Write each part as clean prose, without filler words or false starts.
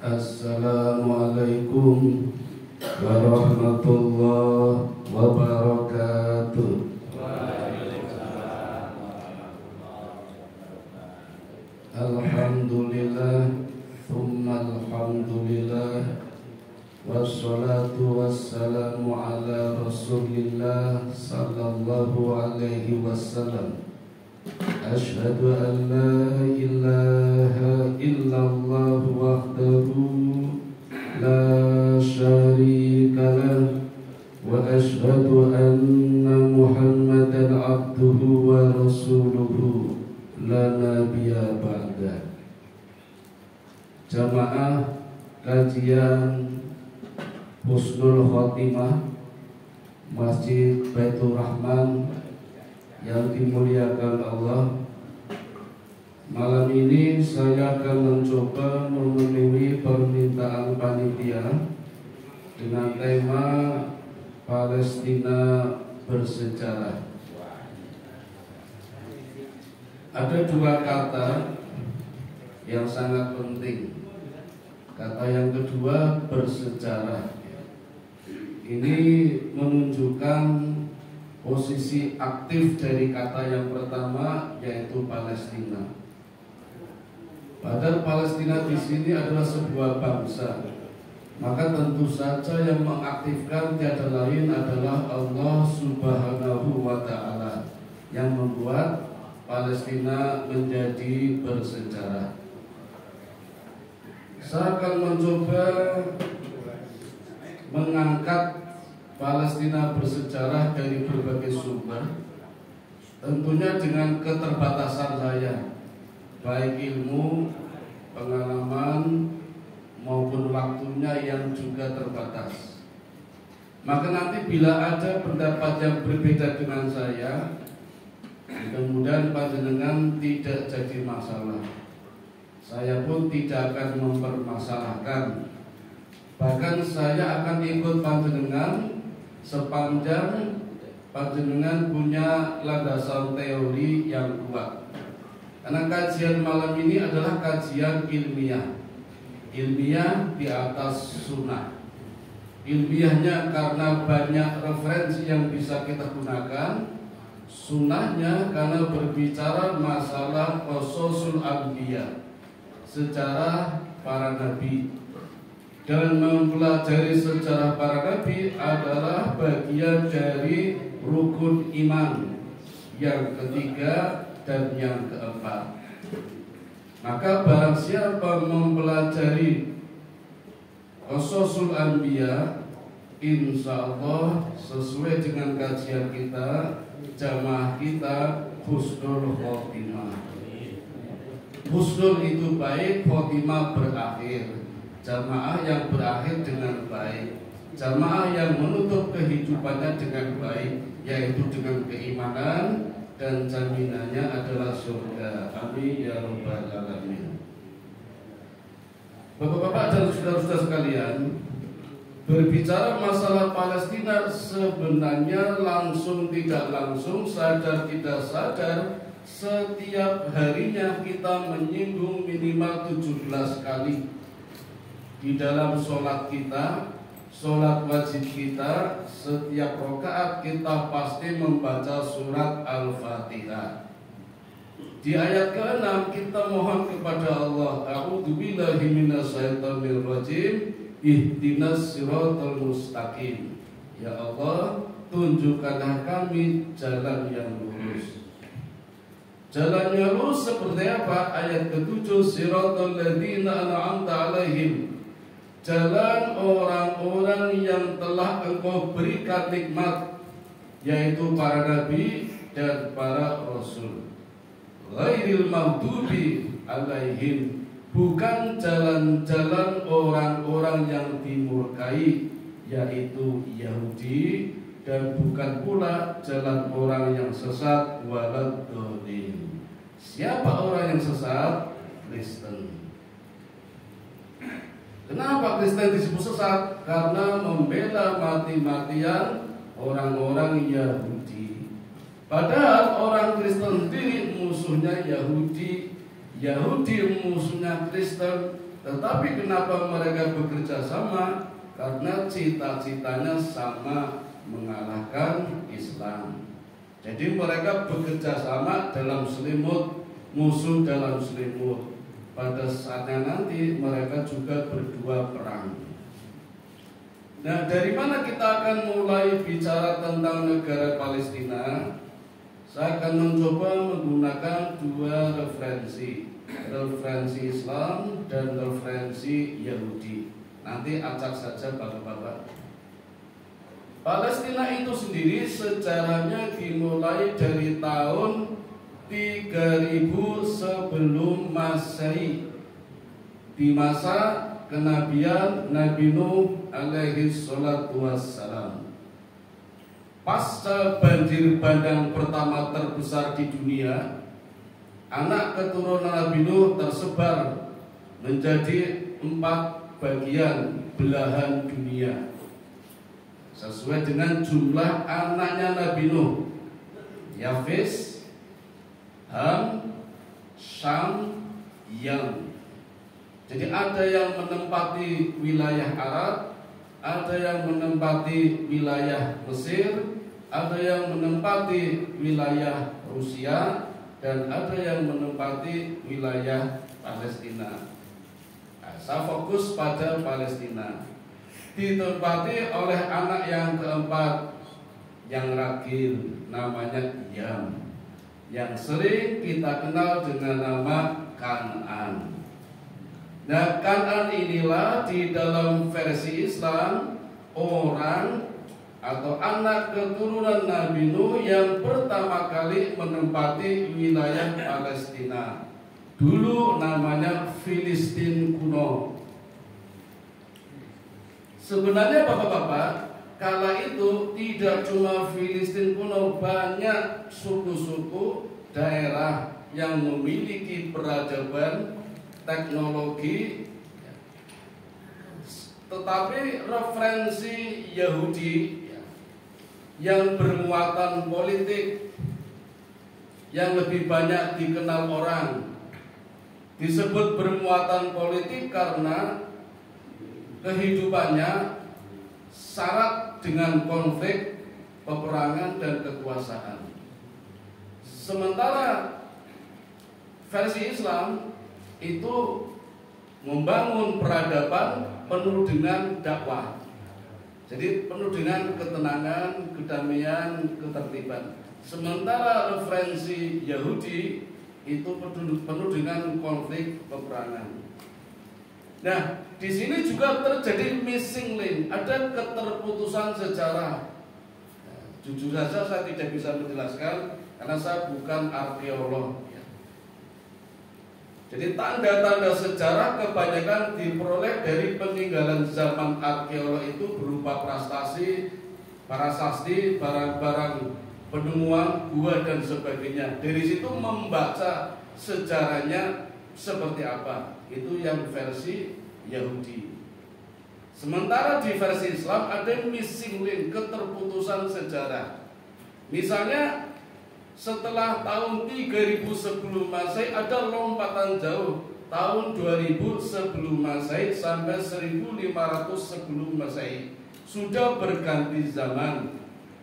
Assalamualaikum warahmatullahi wabarakatuh. Alhamdulillah, thumma alhamdulillah, wassalatu wassalamu ala rasulillah sallallahu alaihi wasallam. Ashhadu an la ilaha illallah wahdahu la syarika lah, wa ashhadu anna Muhammadan abduhu wa rasuluhu la nabiyya ba'da. Jamaah kajian Husnul Khotimah Masjid Baitur Rahman yang dimuliakan Allah, malam ini saya akan mencoba memenuhi permintaan panitia dengan tema Palestina bersejarah. Ada dua kata yang sangat penting. Kata yang kedua bersejarah. Ini menunjukkan posisi aktif dari kata yang pertama, yaitu Palestina. Padahal Palestina di sini adalah sebuah bangsa. Maka tentu saja yang mengaktifkan tiada lain adalah Allah Subhanahu wa Ta'ala yang membuat Palestina menjadi bersejarah. Saya akan mencoba mengangkat Palestina bersejarah dari berbagai sumber, tentunya dengan keterbatasan saya, baik ilmu, pengalaman, maupun waktunya yang juga terbatas. Maka nanti bila ada pendapat yang berbeda dengan saya, mudah-mudahan panjenengan tidak jadi masalah. Saya pun tidak akan mempermasalahkan. Bahkan saya akan ikut panjenengan sepanjang panjenengan punya landasan teori yang kuat. Karena kajian malam ini adalah kajian ilmiah. Ilmiah di atas sunnah. Ilmiahnya karena banyak referensi yang bisa kita gunakan. Sunnahnya karena berbicara masalah qasasul anbiya, sejarah para nabi. Dan mempelajari sejarah para nabi adalah bagian dari rukun iman yang ketiga dan yang keempat. Maka barang siapa mempelajari qasasul anbiya, insya Allah sesuai dengan kajian kita, jamaah kita husnul khotimah. Husnul itu baik, khotimah berakhir. Jamaah yang berakhir dengan baik, jamaah yang menutup kehidupannya dengan baik, yaitu dengan keimanan, dan jaminannya adalah surga. Amin ya rabbal alamin. Bapak-bapak dan saudara-saudara sekalian, berbicara masalah Palestina sebenarnya langsung tidak langsung, sadar tidak sadar, setiap harinya kita menyinggung minimal 17 kali. Di dalam sholat kita, sholat wajib kita, setiap rakaat kita pasti membaca surat Al-Fatihah. Di ayat ke-6 kita mohon kepada Allah, a'udzubillahi minasyaitonir rajim, ihdinas siratal mustaqim. Ya Allah, tunjukkanlah kami jalan yang lurus. Jalan yang lurus seperti apa? Ayat ke-7, siratal ladzina an'amta alaihim, jalan orang-orang yang telah Engkau berikan nikmat, yaitu para nabi dan para rasul. Ghairil maghdubi alaihim, bukan jalan-jalan orang-orang yang dimurkai, yaitu Yahudi, dan bukan pula jalan orang yang sesat, waladhdallin. Siapa orang yang sesat? Kristen. Kenapa Kristen disebut sesat? Karena membela mati-matian orang-orang Yahudi. Padahal orang Kristen sendiri musuhnya Yahudi, Yahudi musuhnya Kristen, Tetapi kenapa mereka bekerja sama? Karena cita-citanya sama, mengalahkan Islam. Jadi mereka bekerja sama dalam selimut, musuh dalam selimut. Pada saatnya nanti mereka juga berdua perang. Nah, dari mana kita akan mulai bicara tentang negara Palestina? Saya akan mencoba menggunakan dua referensi Islam dan referensi Yahudi. Nanti acak saja bapak-bapak. Palestina itu sendiri sejarahnya dimulai dari tahun 3000 sebelum Masehi, di masa kenabian Nabi Nuh alaihi salatu wassalam. Pasca banjir bandang pertama terbesar di dunia, anak keturunan Nabi Nuh tersebar menjadi 4 bagian belahan dunia sesuai dengan jumlah anaknya Nabi Nuh: Yafis, Ham, Syam, Yam. Jadi ada yang menempati wilayah Arab, ada yang menempati wilayah Mesir, ada yang menempati wilayah Rusia, dan ada yang menempati wilayah Palestina. Nah, saya fokus pada Palestina. Ditempati oleh anak yang keempat, yang ragil, namanya Yam, yang sering kita kenal dengan nama Kan'an. Nah, Kan'an inilah di dalam versi Islam orang atau anak keturunan Nabi Nuh yang pertama kali menempati wilayah Palestina. Dulu namanya Filistin kuno. Sebenarnya bapak-bapak, kala itu tidak cuma Filistin kuno, banyak suku-suku daerah yang memiliki peradaban, teknologi, tetapi referensi Yahudi yang bermuatan politik yang lebih banyak dikenal orang. Disebut bermuatan politik karena kehidupannya syarat dengan konflik, peperangan, dan kekuasaan. Sementara versi Islam itu membangun peradaban penuh dengan dakwah. Jadi penuh dengan ketenangan, kedamaian, ketertiban. Sementara referensi Yahudi itu penuh dengan konflik, peperangan. Nah, di sini juga terjadi missing link, ada keterputusan sejarah. Jujur saja saya tidak bisa menjelaskan karena saya bukan arkeolog. Jadi tanda-tanda sejarah kebanyakan diperoleh dari peninggalan zaman arkeolog itu berupa prasasti, barang-barang penemuan, gua dan sebagainya. Dari situ membaca sejarahnya seperti apa. Itu yang versi Yahudi. Sementara di versi Islam ada missing link, keterputusan sejarah. Misalnya setelah tahun 3000 sebelum Masehi ada lompatan jauh, tahun 2000 sebelum Masehi sampai 1500 sebelum Masehi. Sudah berganti zaman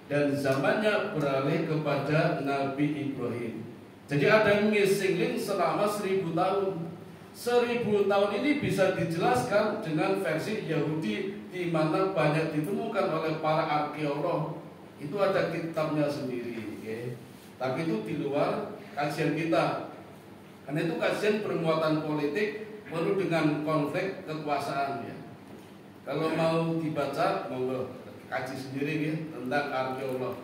dan zamannya beralih kepada Nabi Ibrahim. Jadi ada missing link selama 1000 tahun. 1000 tahun ini bisa dijelaskan dengan versi Yahudi, di mana banyak ditemukan oleh para arkeolog. Itu ada kitabnya sendiri, okay? Tapi itu di luar kajian kita. Karena itu kajian bermuatan politik penuh dengan konflik kekuasaan, ya. Kalau mau dibaca, monggo kaji sendiri ya, tentang arkeolog.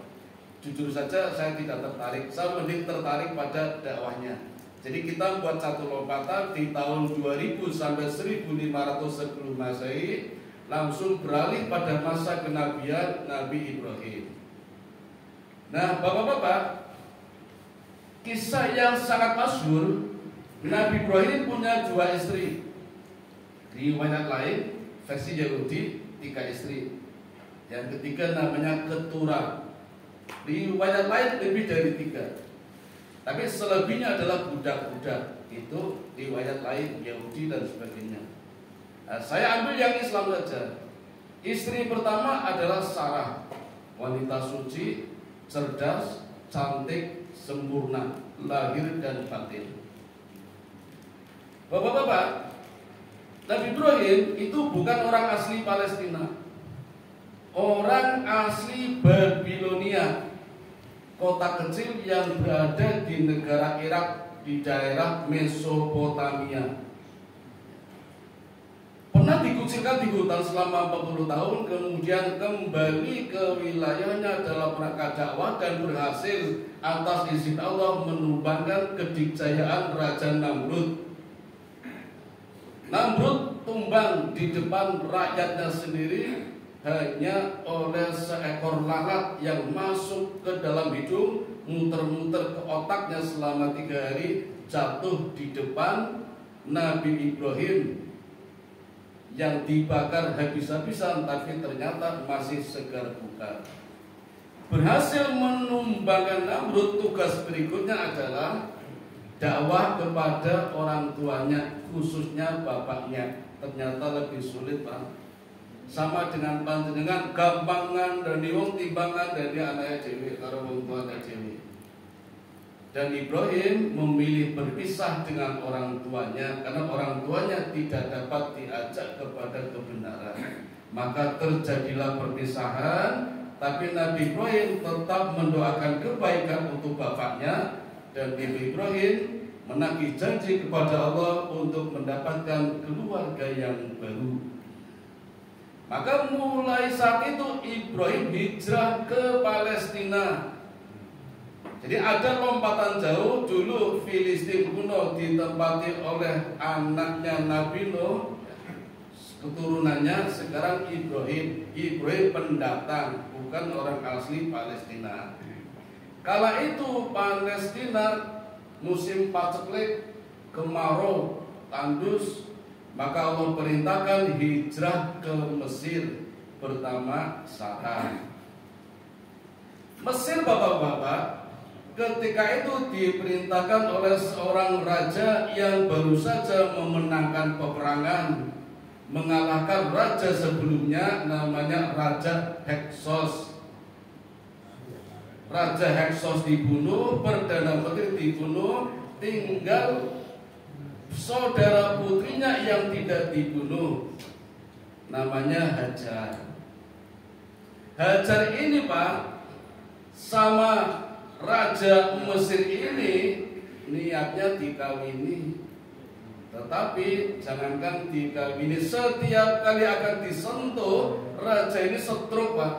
Jujur saja saya tidak tertarik. Saya mending tertarik pada dakwahnya. Jadi kita buat satu lompatan di tahun 2000 sampai 1500 sebelum Masehi, langsung beralih pada masa kenabian Nabi Ibrahim. Nah, bapak-bapak, kisah yang sangat masyhur, Nabi Ibrahim punya 2 istri. Riwayat lain versi Yahudi 3 istri. Yang ketiga namanya Keturah. Riwayat lain lebih dari 3. Tapi selebihnya adalah budak-budak. Itu riwayat lain Yahudi dan sebagainya. Nah, saya ambil yang Islam saja. Istri pertama adalah Sarah, wanita suci, cerdas, cantik, sempurna, lahir dan batin. Bapak-bapak, Nabi Ibrahim itu bukan orang asli Palestina, orang asli Babilonia, kota kecil yang berada di negara Irak di daerah Mesopotamia. Pernah dikucilkan di hutan selama 40 tahun, kemudian kembali ke wilayahnya dalam rangka dakwah dan berhasil atas izin Allah menumbangkan kedikjayaan Raja Namrud. Namrud tumbang di depan rakyatnya sendiri hanya oleh seekor lalat yang masuk ke dalam hidung, muter-muter ke otaknya selama 3 hari, jatuh di depan Nabi Ibrahim yang dibakar habis-habisan, tapi ternyata masih segar bugar. Berhasil menumbangkan Namrud, tugas berikutnya adalah dakwah kepada orang tuanya, khususnya bapaknya. Ternyata lebih sulit, Pak. Sama dengan panjenengan, gampangan dan wong timbangan dari anaknya dewi karo wong tuanya dewi. Dan Ibrahim memilih berpisah dengan orang tuanya karena orang tuanya tidak dapat diajak kepada kebenaran. Maka terjadilah perpisahan, tapi Nabi Ibrahim tetap mendoakan kebaikan untuk bapaknya, dan Nabi Ibrahim menagih janji kepada Allah untuk mendapatkan keluarga yang baru. Maka mulai saat itu Ibrahim hijrah ke Palestina. Jadi ada lompatan jauh. Dulu Filistin kuno ditempati oleh anaknya Nabi Nuh, keturunannya. Sekarang Ibrahim pendatang, bukan orang asli Palestina. Kala itu Palestina musim paceklik, kemarau, tandus, maka Allah perintahkan hijrah ke Mesir pertama Sarah. Mesir, bapak-bapak, ketika itu diperintahkan oleh seorang raja yang baru saja memenangkan peperangan, mengalahkan raja sebelumnya, namanya Raja Heksos. Raja Heksos dibunuh, Perdana Menteri dibunuh, tinggal saudara putrinya yang tidak dibunuh, namanya Hajar. Hajar ini, Pak, sama Raja Mesir ini niatnya dikawini, tetapi jangankan dikawini, setiap kali akan disentuh raja ini stroke, Pak,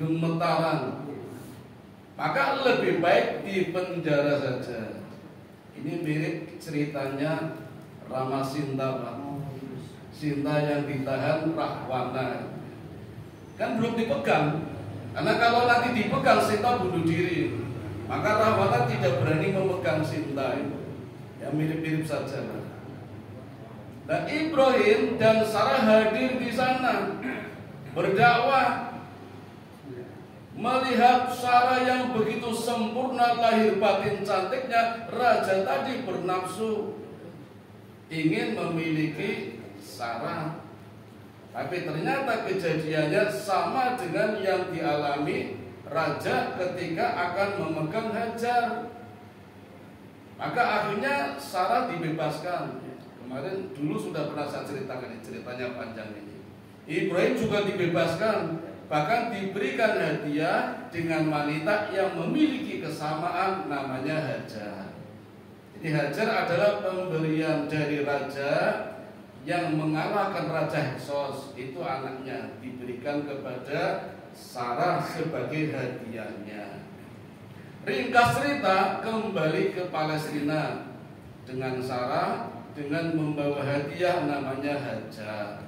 gemetaran. Maka lebih baik dipenjara saja. Ini mirip ceritanya Rama Sinta, Pak. Sinta yang ditahan Rahwana, kan belum dipegang. Karena kalau nanti dipegang, Sinta bunuh diri. Maka Rahwana tidak berani memegang Sinta itu. Ya mirip-mirip saja. Nah, Ibrahim dan Sarah hadir di sana berdakwah. Melihat Sarah yang begitu sempurna lahir batin cantiknya, raja tadi bernafsu ingin memiliki Sarah. Tapi ternyata kejadiannya sama dengan yang dialami raja ketika akan memegang Hajar. Maka akhirnya Sarah dibebaskan. Kemarin dulu sudah pernah saya ceritakan, ceritanya panjang ini. Ibrahim juga dibebaskan, bahkan diberikan hadiah dengan wanita yang memiliki kesamaan, namanya Hajar. Jadi Hajar adalah pemberian dari raja yang mengalahkan Raja Heksos. Itu anaknya diberikan kepada Sarah sebagai hadiahnya. Ringkas cerita, kembali ke Palestina dengan Sarah dengan membawa hadiah namanya Hajar.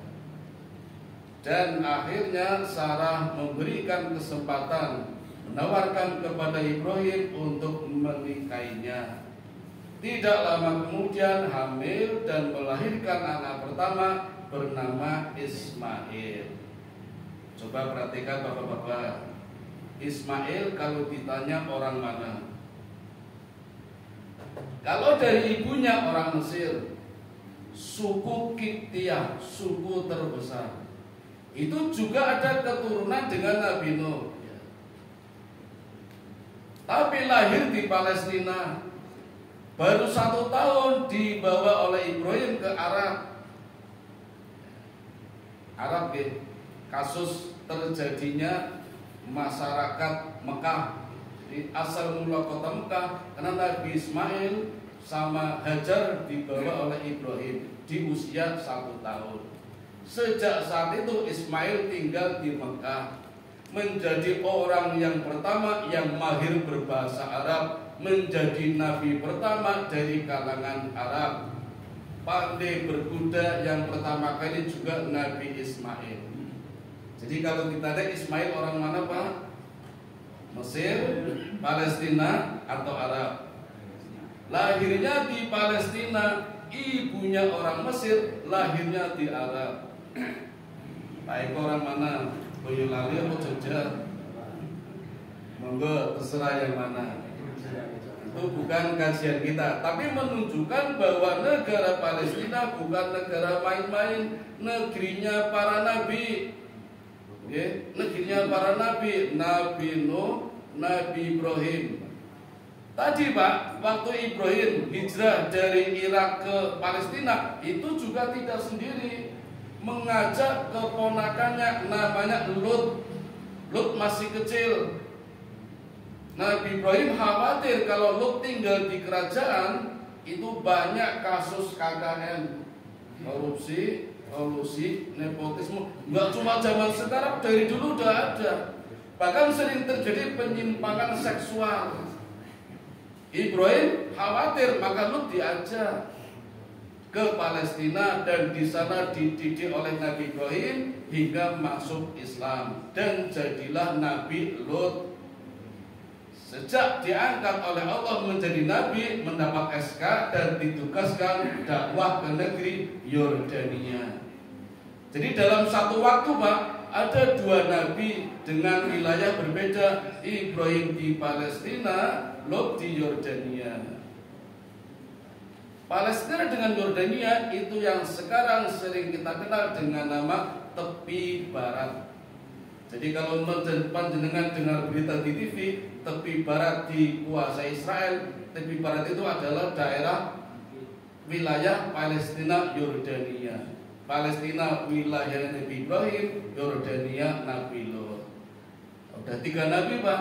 Dan akhirnya Sarah memberikan kesempatan, menawarkan kepada Ibrahim untuk menikahinya. Tidak lama kemudian hamil dan melahirkan anak pertama bernama Ismail. Coba perhatikan bapak-bapak, Ismail kalau ditanya orang mana? Kalau dari ibunya orang Mesir, suku Kiptiah, suku terbesar. Itu juga ada keturunan dengan Nabi Nuh. Tapi lahir di Palestina. Baru 1 tahun dibawa oleh Ibrahim ke Arab. Arab ya, kasus terjadinya masyarakat Mekah. Jadi asal mula kota Mekah karena Nabi Ismail sama Hajar dibawa oleh Ibrahim di usia 1 tahun. Sejak saat itu Ismail tinggal di Mekah, menjadi orang yang pertama yang mahir berbahasa Arab, menjadi nabi pertama dari kalangan Arab. Pandai berkuda yang pertama kali juga Nabi Ismail. Jadi kalau kita lihat Ismail orang mana Pak? Mesir, Palestina atau Arab? Lahirnya di Palestina, ibunya orang Mesir, lahirnya di Arab. Baik orang mana? Boyolali atau Jogja? Monggo terserah yang mana. Itu bukan kajian kita, tapi menunjukkan bahwa negara Palestina bukan negara main-main, negerinya para nabi. Negerinya para nabi, Nabi Nuh, Nabi Ibrahim. Tadi Pak, waktu Ibrahim hijrah dari Irak ke Palestina, itu juga tidak sendiri, mengajak keponakannya namanya Lut. Lut masih kecil. Nabi Ibrahim khawatir kalau Lut tinggal di kerajaan itu banyak kasus KKN, korupsi, kolusi, nepotisme. Enggak cuma zaman sekarang, dari dulu udah ada. Bahkan sering terjadi penyimpangan seksual. Ibrahim khawatir, maka Lut diajak ke Palestina dan di sana dididik oleh Nabi Ibrahim hingga masuk Islam dan jadilah Nabi Lut. Sejak diangkat oleh Allah menjadi nabi, mendapat SK dan ditugaskan dakwah ke negeri Yordania. Jadi dalam satu waktu Pak, ada 2 nabi dengan wilayah berbeda, Ibrahim di Palestina, Lot di Yordania. Palestina dengan Yordania itu yang sekarang sering kita kenal dengan nama tepi barat. Jadi kalau panjenengan dengar berita di TV, tepi barat dikuasai Israel, tepi barat itu adalah daerah wilayah Palestina Yordania. Palestina wilayah Nabi Ibrahim, Yordania Nabi Lot. Udah 3 nabi Pak.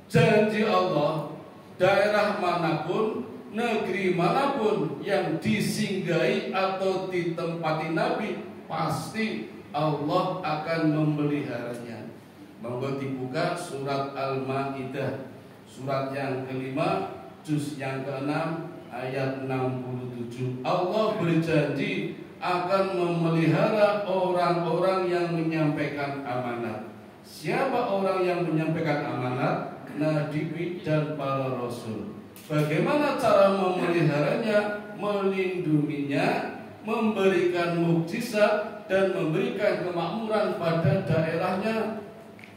Janji Allah, daerah manapun, negeri manapun yang disinggahi atau ditempati nabi, pasti Allah akan memeliharanya. Monggo dibuka surat Al-Maidah, surat yang kelima, juz yang ke-6 ayat 67. Allah berjanji akan memelihara orang-orang yang menyampaikan amanat. Siapa orang yang menyampaikan amanat? Nabi dan para rasul. Bagaimana cara memeliharanya? Melindunginya, memberikan mukjizat dan memberikan kemakmuran pada daerahnya.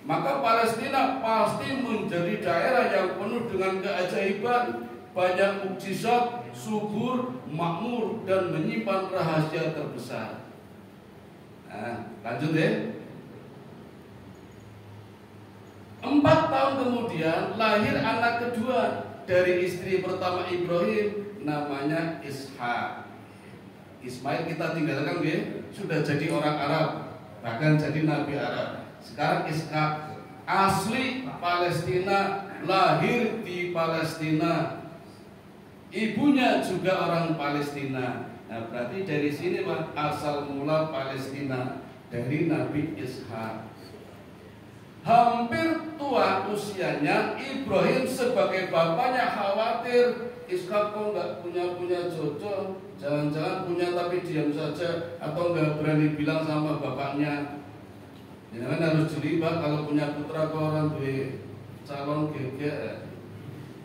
Maka Palestina pasti menjadi daerah yang penuh dengan keajaiban, banyak mukjizat, subur, makmur dan menyimpan rahasia terbesar. Nah, lanjut ya. 4 tahun kemudian lahir anak kedua dari istri pertama Ibrahim, namanya Ishak. Ismail kita tinggalkan ya, sudah jadi orang Arab, bahkan jadi nabi Arab. Sekarang Ishak asli Palestina, lahir di Palestina, ibunya juga orang Palestina. Nah berarti dari sini Pak, asal mula Palestina dari Nabi Ishak. Hampir tua usianya, Ibrahim sebagai bapaknya khawatir Ishak kok nggak punya jodoh, jangan-jangan punya tapi diam saja atau nggak berani bilang sama bapaknya. Jangan harus jeli Pak, kalau punya putra ke orang tua calon gege.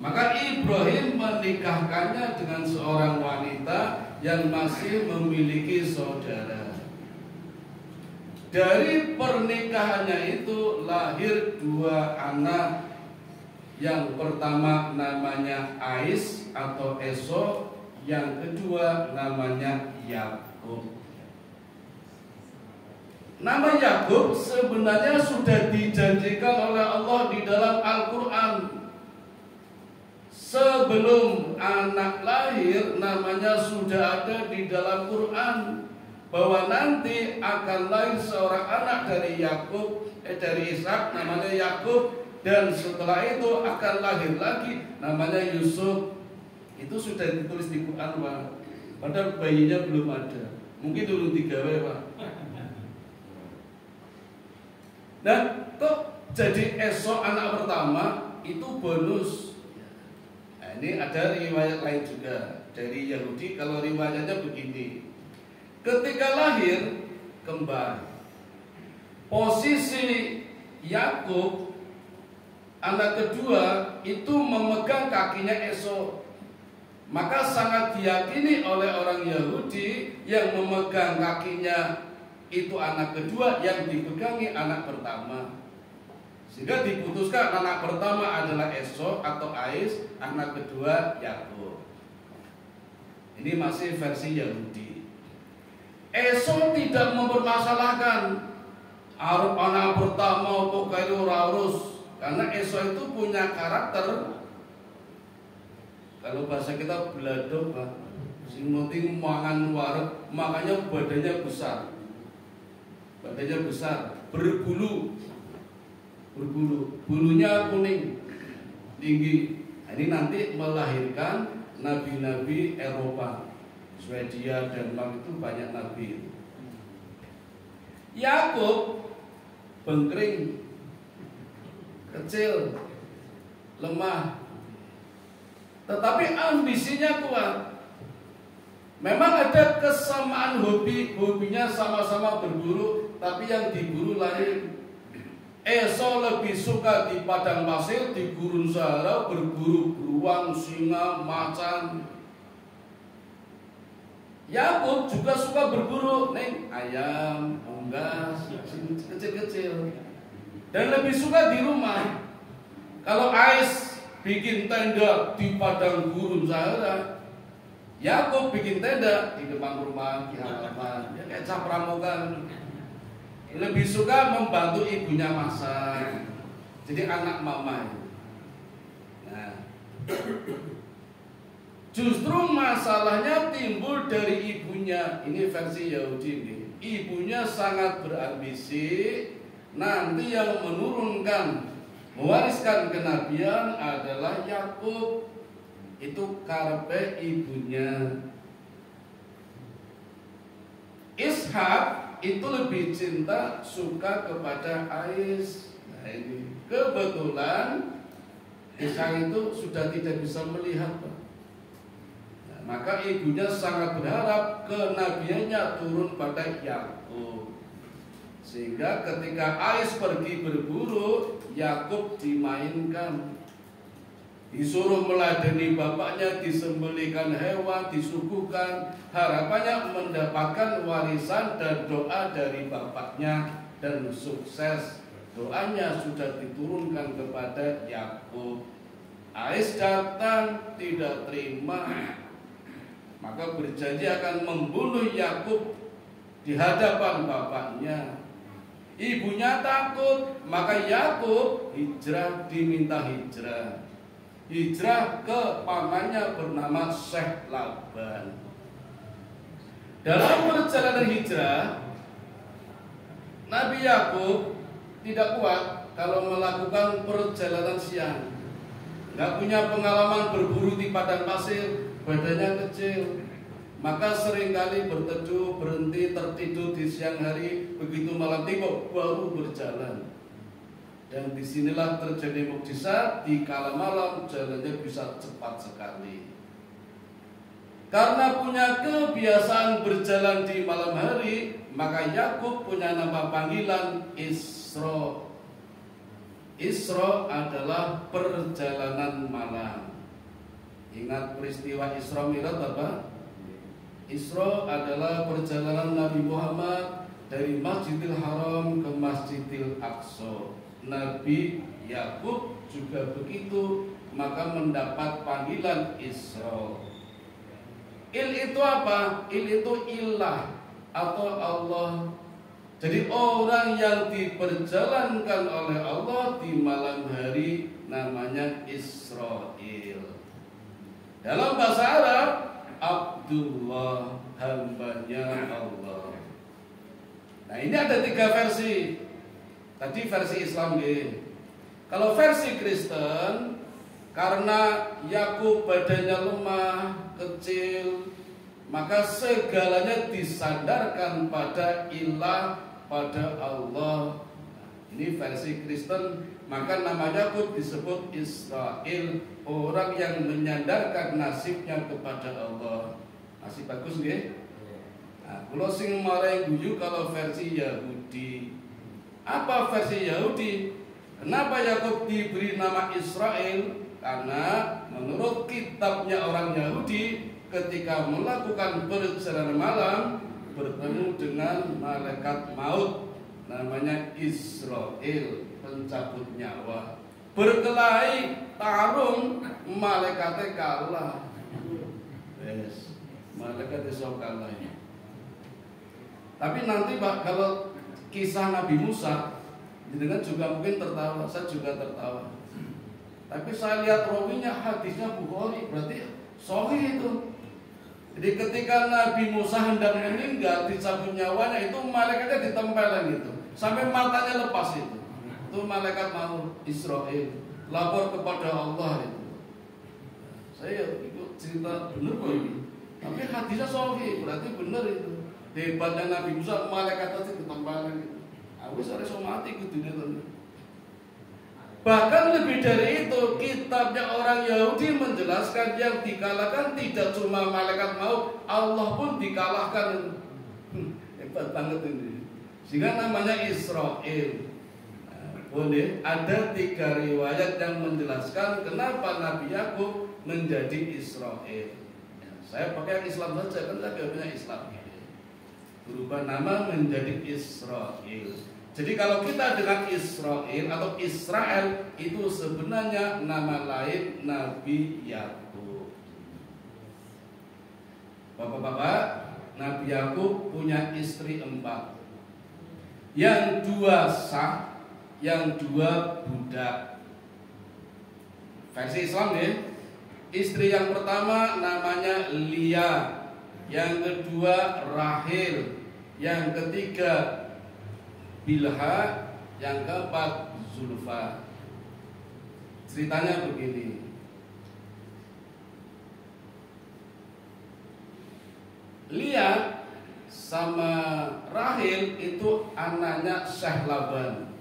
Maka Ibrahim menikahkannya dengan seorang wanita yang masih memiliki saudara. Dari pernikahannya itu lahir 2 anak. Yang pertama namanya Ais atau Esau, yang kedua namanya Yakub. Nama Yakub sebenarnya sudah dijanjikan oleh Allah di dalam Al-Quran. Sebelum anak lahir, namanya sudah ada di dalam Quran, bahwa nanti akan lahir seorang anak dari Yakub, dari Ishak, namanya Yakub, dan setelah itu akan lahir lagi, namanya Yusuf. Itu sudah ditulis di Quran, Pak. Padahal bayinya belum ada. Mungkin dulu digawe, Pak. Dan kok jadi esok anak pertama itu bonus. Nah, ini ada riwayat lain juga dari Yahudi. Kalau riwayatnya begini, ketika lahir kembar, posisi Yakub anak kedua itu memegang kakinya Esau. Maka sangat diyakini oleh orang Yahudi yang memegang kakinya itu anak kedua, yang dipegangi anak pertama. Sehingga diputuskan anak pertama adalah Esau atau Ais, anak kedua Yakub. Ini masih versi Yahudi. Esau tidak mempermasalahkan Arab anak pertama untuk kayu raurus, karena Esau itu punya karakter. Kalau bahasa kita beladok, Pak, sing penting mangan wareg, makanya badannya besar. Badannya besar, berbulu, bulunya kuning, tinggi. Ini nanti melahirkan nabi-nabi Eropa, Swedia, Denmark, itu banyak nabi. Yakub bengkring, kecil, lemah, tetapi ambisinya kuat. Memang ada kesamaan hobinya sama-sama berburu, tapi yang diburu lain. Esau lebih suka di padang pasir, di gurun Sahara, berburu beruang, singa, macan. Yakub juga suka berburu ayam, unggas, kecil-kecil, dan lebih suka di rumah. Kalau Ais bikin tenda di padang gurun Sahara, Yakub bikin tenda di depan rumah, di halaman, ya kayak capramuka. Lebih suka membantu ibunya masak. Jadi anak mama. Nah, justru masalahnya timbul dari ibunya. Ini versi Yahudi ini. Ibunya sangat berambisi. Nanti yang menurunkan, mewariskan kenabian adalah Yakub. Itu karpe ibunya. Ishak itu lebih cinta, suka kepada Ais. Nah ini kebetulan Ishak itu sudah tidak bisa melihat, Pak. Nah, maka ibunya sangat berharap kenabiannya turun pada Yakub. Sehingga ketika Ais pergi berburu, Yakub dimainkan. Disuruh meladeni bapaknya, disembelihkan hewan, disuguhkan, harapannya mendapatkan warisan dan doa dari bapaknya, dan sukses. Doanya sudah diturunkan kepada Yakub. Ais datang, tidak terima, maka berjanji akan membunuh Yakub di hadapan bapaknya. Ibunya takut, maka Yakub hijrah, diminta hijrah. Hijrah ke pamannya bernama Syekh Laban. Dalam perjalanan hijrah, Nabi Yakub tidak kuat kalau melakukan perjalanan siang. Nggak punya pengalaman berburu di padang pasir, badannya kecil, maka seringkali berteduh, berhenti, tertidur di siang hari, begitu malam tiba baru berjalan. Dan disinilah terjadi mukjizat, di kala malam jalannya bisa cepat sekali. Karena punya kebiasaan berjalan di malam hari, maka Yakub punya nama panggilan Isra. Isra adalah perjalanan malam. Ingat peristiwa Isra Mi'raj apa? Isra adalah perjalanan Nabi Muhammad dari Masjidil Haram ke Masjidil Aqsa. Nabi Yakub juga begitu, maka mendapat panggilan Isra. Il itu apa? Il itu ilah atau Allah. Jadi orang yang diperjalankan oleh Allah di malam hari namanya Israel. Dalam bahasa Arab, Abdullah, hambanya Allah. Nah, ini ada 3 versi. Tadi versi Islam ya. Kalau versi Kristen, karena Yakub badannya lemah, kecil, maka segalanya disandarkan pada ilah, pada Allah. Ini versi Kristen, maka nama Yakub disebut Israel, orang yang menyandarkan nasibnya kepada Allah. Masih bagus nggih? Nah, kalau sing marai guyu kalau versi Yahudi. Apa versi Yahudi? Kenapa Yakub diberi nama Israel? Karena menurut kitabnya orang Yahudi, ketika melakukan perjalanan malam bertemu dengan malaikat maut namanya Israel, pencabut nyawa. Berkelahi, tarung, malaikatnya kalah. Yes, malaikat iso kalah. Tapi nanti Pak, kalau kisah Nabi Musa, jenengan juga mungkin tertawa, saya juga tertawa. Tapi saya lihat rawinya hadisnya Bukhari, berarti sahih itu. Jadi ketika Nabi Musa hendak meninggal, dicabut nyawanya, itu malaikatnya ditempelin itu, sampai matanya lepas itu. Itu malaikat mau Israel lapor kepada Allah itu. Saya ikut cerita bener kok ini. Tapi hadisnya sahih, berarti bener itu. Hebatnya Nabi Musa, malaikatnya ditempelin itu. Aku harus mati ke dunia itu. Bahkan lebih dari itu, kitabnya orang Yahudi menjelaskan yang dikalahkan tidak cuma malaikat maut, Allah pun dikalahkan. Hebat banget ini. Sehingga namanya Israel. Boleh, ada 3 riwayat yang menjelaskan kenapa Nabi Yakub menjadi Israel. Saya pakai yang Islam saja, kan saya punya Islam. Berubah nama menjadi Israel. Jadi kalau kita dengan Israel atau Israel, itu sebenarnya nama lain Nabi Yakub. Bapak-bapak, Nabi Yakub punya istri 4. Yang 2 sah, yang 2 budak. Versi Islam ya. Istri yang pertama namanya Lia, yang kedua Rahil, yang ketiga Bilha, yang keempat Zulfa. Ceritanya begini. Lia sama Rahil itu anaknya Syekh Laban.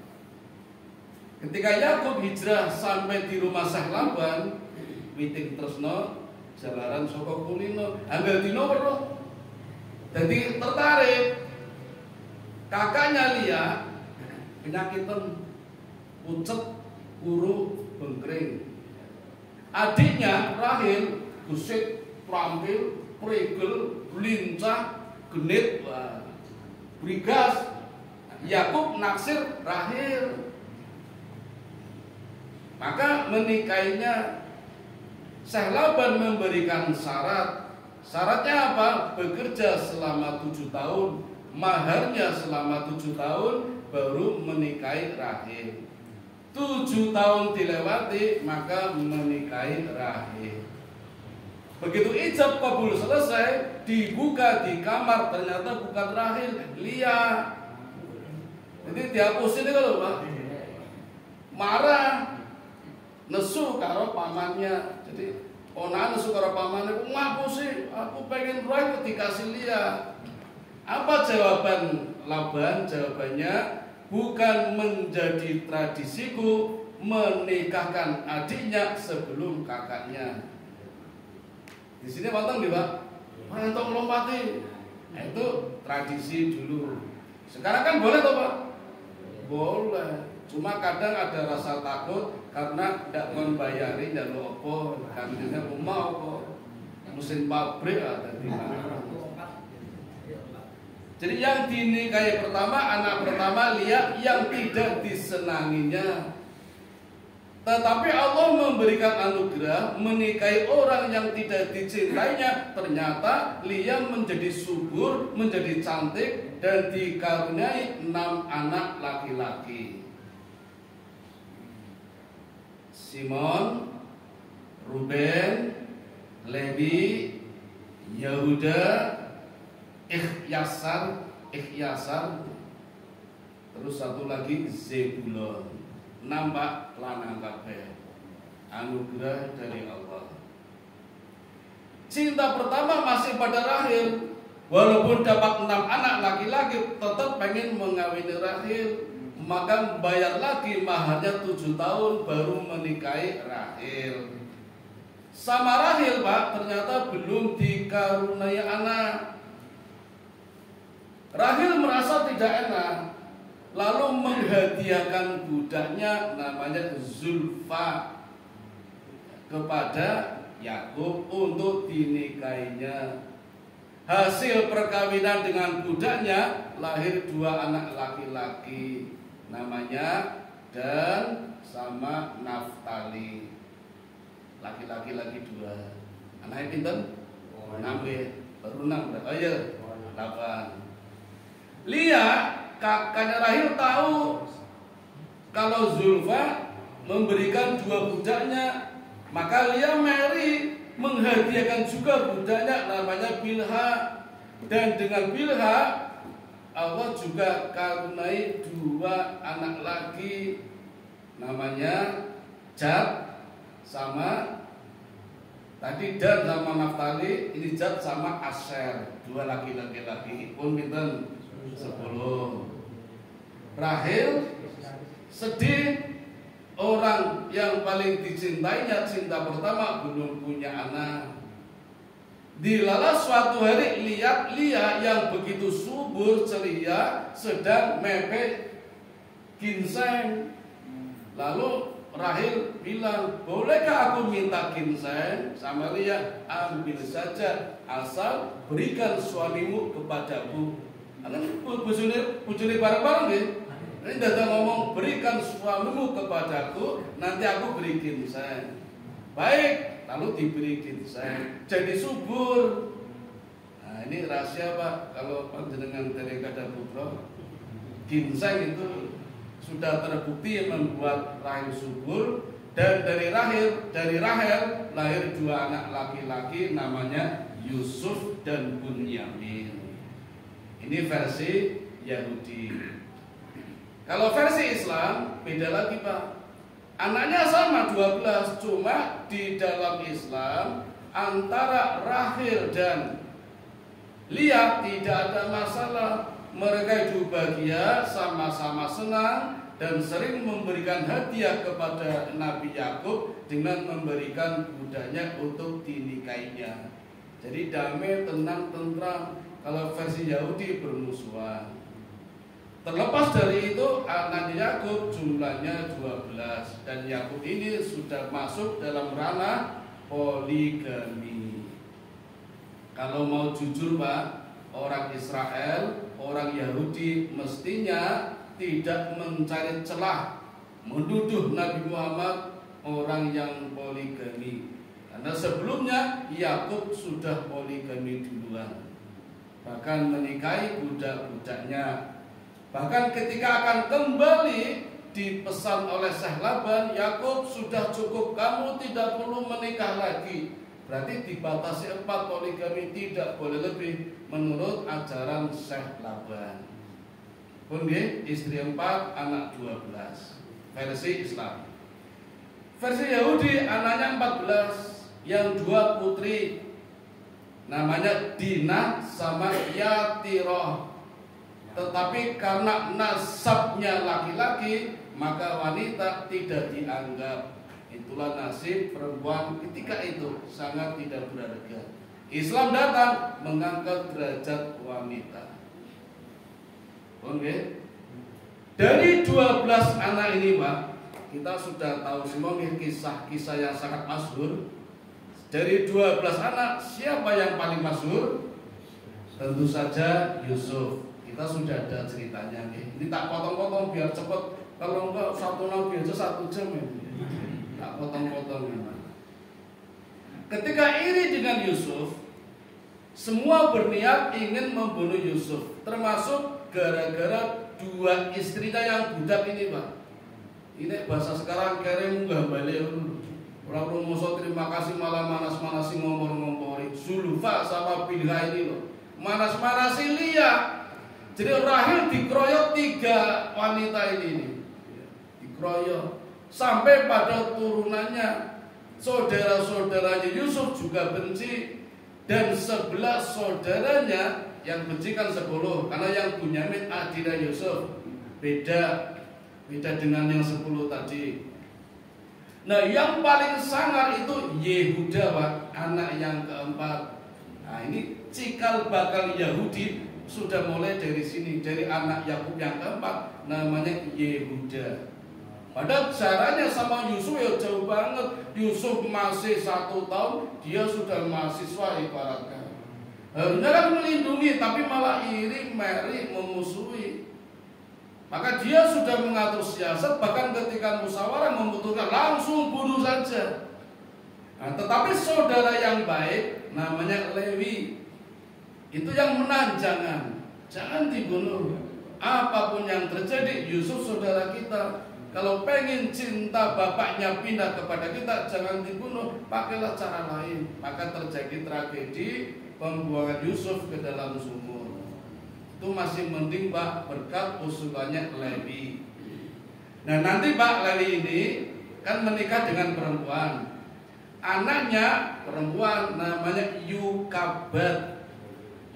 Ketika Yakub hijrah sampai di rumah Syekh Laban, witing tresno jalaran saka kulino, ambil dino perlu. Jadi tertarik. Kakaknya Lia penyakitan pucet, kuru, bengkring. Adiknya Rahil gusit, prampil, prigel, lincah, genit, brigas. Yakub naksir Rahil. Maka menikahinya. Syekh Laban memberikan syarat. Syaratnya apa? Bekerja selama 7 tahun, maharnya selama 7 tahun, baru menikahi Rahil. 7 tahun dilewati, maka menikahi Rahil. Begitu ijab kabul selesai, dibuka di kamar, ternyata bukan Rahil, Lia. Jadi dihapusin itu loh Pak. Marah, nesu karo pamannya. Jadi onan nesu karo pamannya, aku ngapusi, aku pengen Rahil dikasih Lia. Apa jawaban Laban? Jawabannya, bukan menjadi tradisiku menikahkan adiknya sebelum kakaknya. Di sini wonten nggih, Pak? Ora entuk lompati. Nah, itu tradisi dulu. Sekarang kan boleh toh, Pak? Boleh. Cuma kadang ada rasa takut karena tidak membayari jalur opo, kandinya mau kok mesin pabrik ada di mana. Jadi yang dinikahi pertama, anak pertama Lia yang tidak disenanginya. Tetapi Allah memberikan anugerah menikahi orang yang tidak dicintainya. Ternyata Lia menjadi subur, menjadi cantik, dan dikaruniai 6 anak laki-laki. Simon, Ruben, Levi, Yehuda, Ikhyasar, terus satu lagi Zebulon. Nampak lanang kabeh, anugerah dari Allah. Cinta pertama masih pada Rahil. Walaupun dapat 6 anak laki-laki, tetap pengen mengawini Rahil. Maka bayar lagi maharnya 7 tahun baru menikahi Rahil. Sama Rahil, Pak, ternyata belum dikaruniai anak. Rahil merasa tidak enak, lalu menghadiahkan budaknya namanya Zulfa kepada Yakub untuk dinikahinya. Hasil perkawinan dengan budaknya lahir 2 anak laki-laki namanya Dan sama Naftali. Laki-laki lagi 2. Anaknya pinten? 6 baru 6 berapa? Ya 8. Lia kakaknya Rahil tahu kalau Zulfa memberikan 2 budaknya, maka Lia Mary menghadiahkan juga budaknya namanya Bilha. Dan dengan Bilha Allah juga karuniai 2 anak lagi namanya Gad sama tadi Dan sama Naftali, ini Gad sama Asher, 2 laki-laki lagi pun pinten 10. Rahil sedih, orang yang paling dicintainya cinta pertama belum punya anak. Dilala suatu hari lihat Lia yang begitu subur ceria sedang mepet ginseng. Lalu Rahil bilang, bolehkah aku minta ginseng? Sama Lia, ambil saja asal berikan suamimu kepadaku. Ini bujuni bareng-bareng deh. Ini datang ngomong, berikan suamimu kepadaku, nanti aku beri ginseng. Baik, lalu diberi ginseng, jadi subur. Nah ini rahasia, Pak. Kalau panjenengan dari Kada Putra, ginseng itu sudah terbukti membuat Rahil subur. Dan dari Rahel lahir 2 anak laki-laki namanya Yusuf dan Bunyamin. Ini versi Yahudi. Kalau versi Islam beda lagi, Pak. Anaknya sama 12, cuma di dalam Islam antara Rahil dan Lia tidak ada masalah. Mereka itu bahagia, sama-sama senang, dan sering memberikan hadiah kepada Nabi Yakub dengan memberikan budaknya untuk dinikahinya. Jadi damai, tenang, tentram. Kalau versi Yahudi bermusuhan. Terlepas dari itu, anak Yakub jumlahnya 12, dan Yakub ini sudah masuk dalam ranah poligami. Kalau mau jujur, Pak, orang Israel, orang Yahudi mestinya tidak mencari celah menuduh Nabi Muhammad orang yang poligami. Karena sebelumnya Yakub sudah poligami duluan, bahkan menikahi budak-budaknya. Bahkan ketika akan kembali dipesan oleh Syekh Laban, Yakub sudah cukup, kamu tidak perlu menikah lagi. Berarti dibatasi 4 poligami, tidak boleh lebih menurut ajaran Syekh Laban. Pun istri 4, anak 12. Versi Islam. Versi Yahudi anaknya 14, yang 2 putri, namanya Dinah sama Yatiroh. Tetapi karena nasabnya laki-laki, maka wanita tidak dianggap. Itulah nasib perempuan ketika itu, sangat tidak berharga. Islam datang mengangkat derajat wanita. Oke. Dari 12 anak ini, Pak, kita sudah tahu semua kisah-kisah yang sangat masyhur. Dari 12 anak, siapa yang paling masyhur? Tentu saja Yusuf. Kita sudah ada ceritanya. Ini tak potong-potong biar cepat. Kalau enggak 1 nabi aja 1 jam ya. tak potong-potong. Ketika iri dengan Yusuf, semua berniat ingin membunuh Yusuf, termasuk gara-gara dua istrinya yang budak ini, Pak. Ini bahasa sekarang kere munggah balik. Orang musuh terima kasih malah manas-manasi ngomor-ngompori. Zulfa sama Bilha ini loh, manas-manasi Lia. Jadi Rahil dikeroyok 3 wanita ini. Dikeroyok sampai pada turunannya. Saudara-saudaranya Yusuf juga benci, dan 11 saudaranya yang benci kan 10, karena yang Bunyamin adiknya Yusuf beda dengan yang 10 tadi. Nah, yang paling sangar itu Yehuda, Pak, anak yang keempat. Nah, ini cikal bakal Yahudi sudah mulai dari sini, dari anak Yakub yang keempat, namanya Yehuda. Padahal caranya sama Yusuf ya jauh banget. Yusuf masih 1 tahun, dia sudah mahasiswa ibaratnya. Harusnya kan melindungi, tapi malah iri, meri, memusuhi. Maka dia sudah mengatur siasat, bahkan ketika musyawarah memutuskan langsung bunuh saja. Nah, tetapi saudara yang baik, namanya Lewi, itu yang menahan, jangan dibunuh. Apapun yang terjadi, Yusuf saudara kita. Kalau pengen cinta bapaknya pindah kepada kita, jangan dibunuh, pakailah cara lain. Maka terjadi tragedi pembuangan Yusuf ke dalam sumur. Itu masih mending, Pak, berkat usulannya Lewi. Nah, nanti Pak Lewi ini kan menikah dengan perempuan. Anaknya perempuan namanya Yukabat.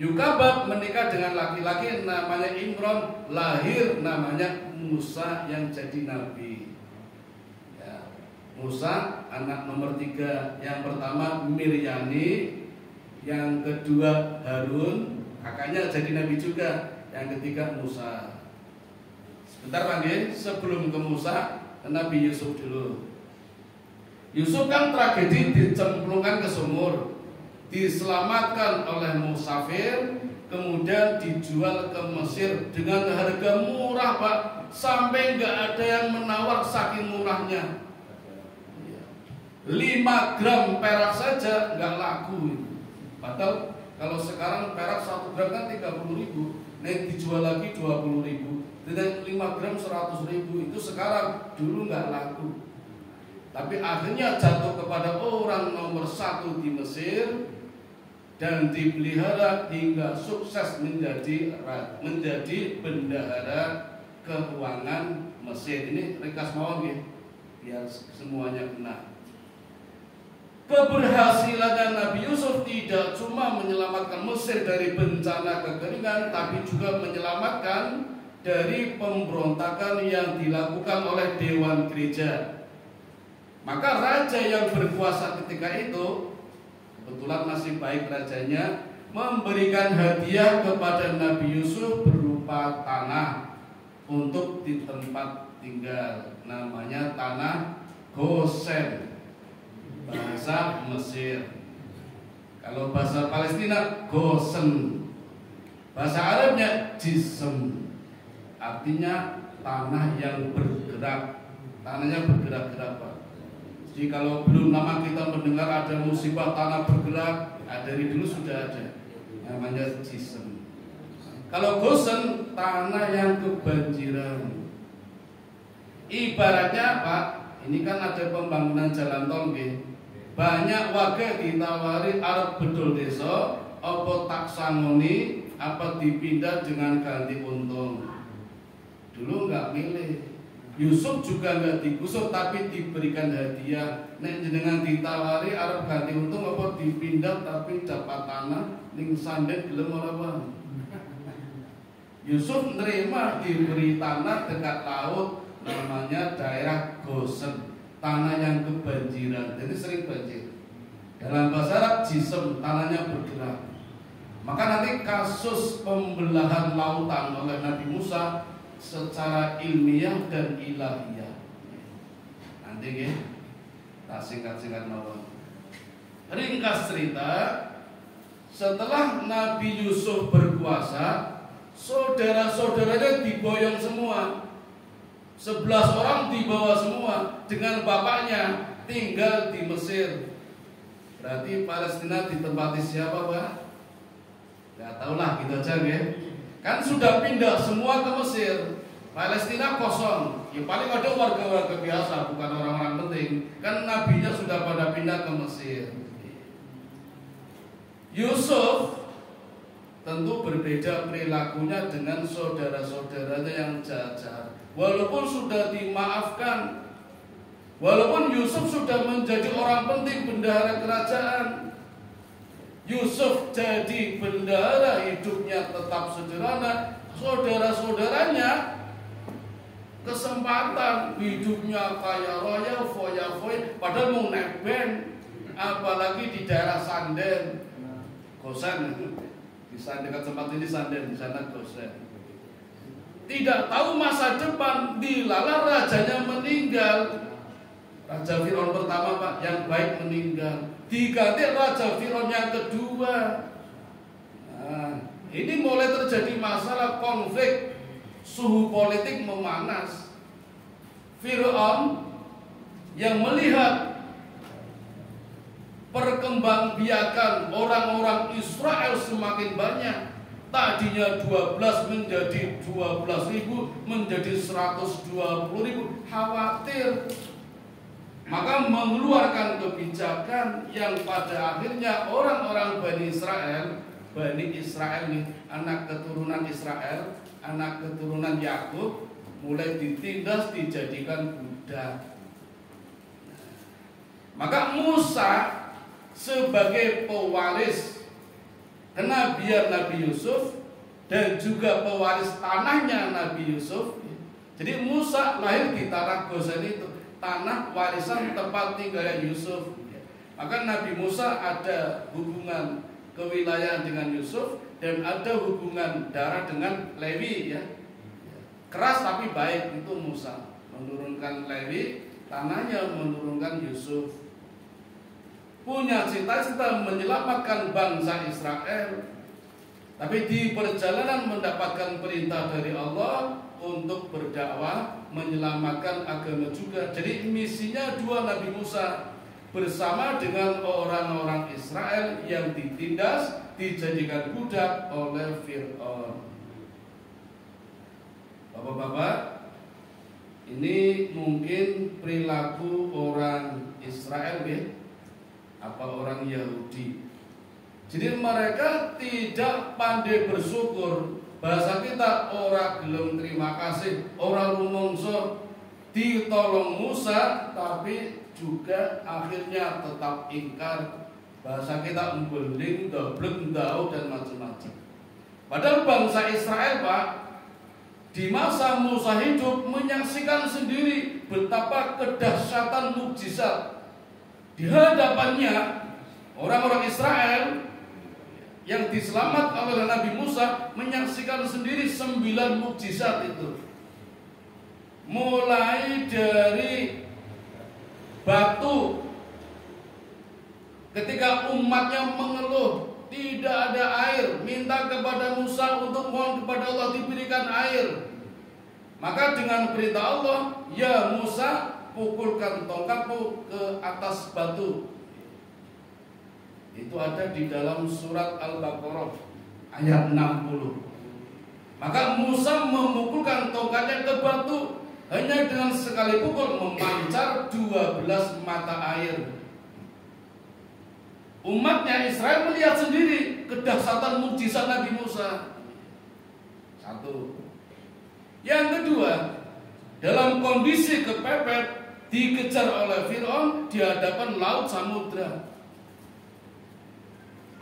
Yukabat menikah dengan laki-laki namanya Imron, lahir namanya Musa yang jadi nabi. Ya, Musa anak nomor 3. Yang pertama Miryani, yang kedua Harun, kakaknya jadi nabi juga. Yang ketiga Musa. Sebentar Pak, sebelum ke Musa, ke Nabi Yusuf dulu. Yusuf kan tragedi dicemplungkan ke sumur, diselamatkan oleh musafir, kemudian dijual ke Mesir dengan harga murah, Pak, sampai nggak ada yang menawar saking murahnya. 5 gram perak saja nggak laku. Padahal kalau sekarang perak 1 gram kan 30.000, nih dijual lagi 20.000. Dengan 5 gram 100.000 itu sekarang, dulu nggak laku. Tapi akhirnya jatuh kepada orang nomor 1 di Mesir dan dipelihara hingga sukses menjadi bendahara keuangan Mesir. Ini ringkas mawon ya, biar semuanya kena. Keberhasilannya Nabi Yusuf tidak cuma menyelamatkan Mesir dari bencana kekeringan, tapi juga menyelamatkan dari pemberontakan yang dilakukan oleh Dewan Gereja. Maka raja yang berkuasa ketika itu, kebetulan masih baik rajanya, memberikan hadiah kepada Nabi Yusuf berupa tanah untuk di tempat tinggal. Namanya tanah Gosen, bahasa Mesir. Kalau bahasa Palestina Gosen, bahasa Arabnya Jism, artinya tanah yang bergerak. Tanahnya bergerak-gerak, Pak. Jadi kalau belum lama kita mendengar ada musibah tanah bergerak, dari dulu sudah ada, namanya Jism. Kalau Gosen, tanah yang kebanjiran. Ibaratnya, Pak, ini kan ada pembangunan jalan tol, banyak warga ditawari arep bedol desa, apa tak sangoni, apa dipindah dengan ganti untung. Dulu nggak milih. Yusuf juga nggak digusur, tapi diberikan hadiah. Nek jenengan ditawari arep ganti untung apa dipindah tapi dapat tanah ning sandet gelem ora, Pak. Yusuf nerima diberi tanah dekat laut, namanya daerah Gosen, tanah yang kebanjiran, jadi sering banjir. Dalam bahasa Arab Jism, tanahnya bergerak. Maka nanti kasus pembelahan lautan oleh Nabi Musa secara ilmiah dan ilahiyah. Nanti tak singkat-singkat mawon. Ringkas cerita, setelah Nabi Yusuf berkuasa, saudara-saudaranya diboyong semua. 11 orang dibawa semua dengan bapaknya, tinggal di Mesir. Berarti Palestina ditempati siapa, Pak? Gak tau lah, gitu aja ya. Kan sudah pindah semua ke Mesir, Palestina kosong. Ya paling ada warga-warga biasa, bukan orang-orang penting. Kan nabinya sudah pada pindah ke Mesir. Yusuf tentu berbeda perilakunya dengan saudara-saudaranya yang jajar. Walaupun sudah dimaafkan, walaupun Yusuf sudah menjadi orang penting, bendahara kerajaan, Yusuf jadi bendahara, hidupnya tetap sederhana. Saudara-saudaranya kesempatan hidupnya kaya raya, foya-foya, padahal mau naik band, apalagi di daerah Sanden, Gosen, di sana dekat tempat ini Sanden, di sana Gosen. Tidak tahu masa depan, dilalah rajanya meninggal. Raja Firaun pertama, Pak, yang baik meninggal, diganti Raja Firaun yang kedua. Nah, ini mulai terjadi masalah konflik, suhu politik memanas. Firaun yang melihat perkembangbiakan orang-orang Israel semakin banyak, tadinya 12 menjadi 12.000, menjadi 120.000, khawatir. Maka mengeluarkan kebijakan yang pada akhirnya orang-orang Bani Israel nih, anak keturunan Israel, anak keturunan Yakub, mulai ditindas, dijadikan budak. Maka Musa sebagai pewaris kenabian Nabi Yusuf dan juga pewaris tanahnya Nabi Yusuf. Jadi Musa lahir di tanah Gosen itu, tanah warisan tempat tinggalnya Yusuf. Maka Nabi Musa ada hubungan kewilayahan dengan Yusuf dan ada hubungan darah dengan Lewi, ya. Keras tapi baik itu Musa, menurunkan Lewi, tanahnya menurunkan Yusuf. Punya cita-cita menyelamatkan bangsa Israel, tapi di perjalanan mendapatkan perintah dari Allah untuk berdakwah, menyelamatkan agama juga. Jadi misinya dua Nabi Musa bersama dengan orang-orang Israel yang ditindas, dijadikan budak oleh Firaun. Bapak-bapak, ini mungkin perilaku orang Israel, ya, apa orang Yahudi. Jadi mereka tidak pandai bersyukur. Bahasa kita ora gelem terima kasih, ora rumangsa ditolong Musa, tapi juga akhirnya tetap ingkar. Bahasa kita embeling, doblek, ndau dan macam-macam. Padahal bangsa Israel, Pak, di masa Musa hidup menyaksikan sendiri betapa kedahsyatan mukjizat. Di hadapannya orang-orang Israel yang diselamatkan oleh Nabi Musa menyaksikan sendiri 9 mukjizat itu. Mulai dari batu, ketika umatnya mengeluh tidak ada air, minta kepada Musa untuk mohon kepada Allah diberikan air. Maka dengan perintah Allah, ya Musa, pukulkan tongkatmu ke atas batu. Itu ada di dalam surat Al-Baqarah ayat 60. Maka Musa memukulkan tongkatnya ke batu, hanya dengan sekali pukul memancar 12 mata air. Umatnya Israel melihat sendiri kedahsyatan mukjizat Nabi Musa. Satu. Yang kedua, dalam kondisi kepepet, dikejar oleh Firaun di hadapan laut samudra.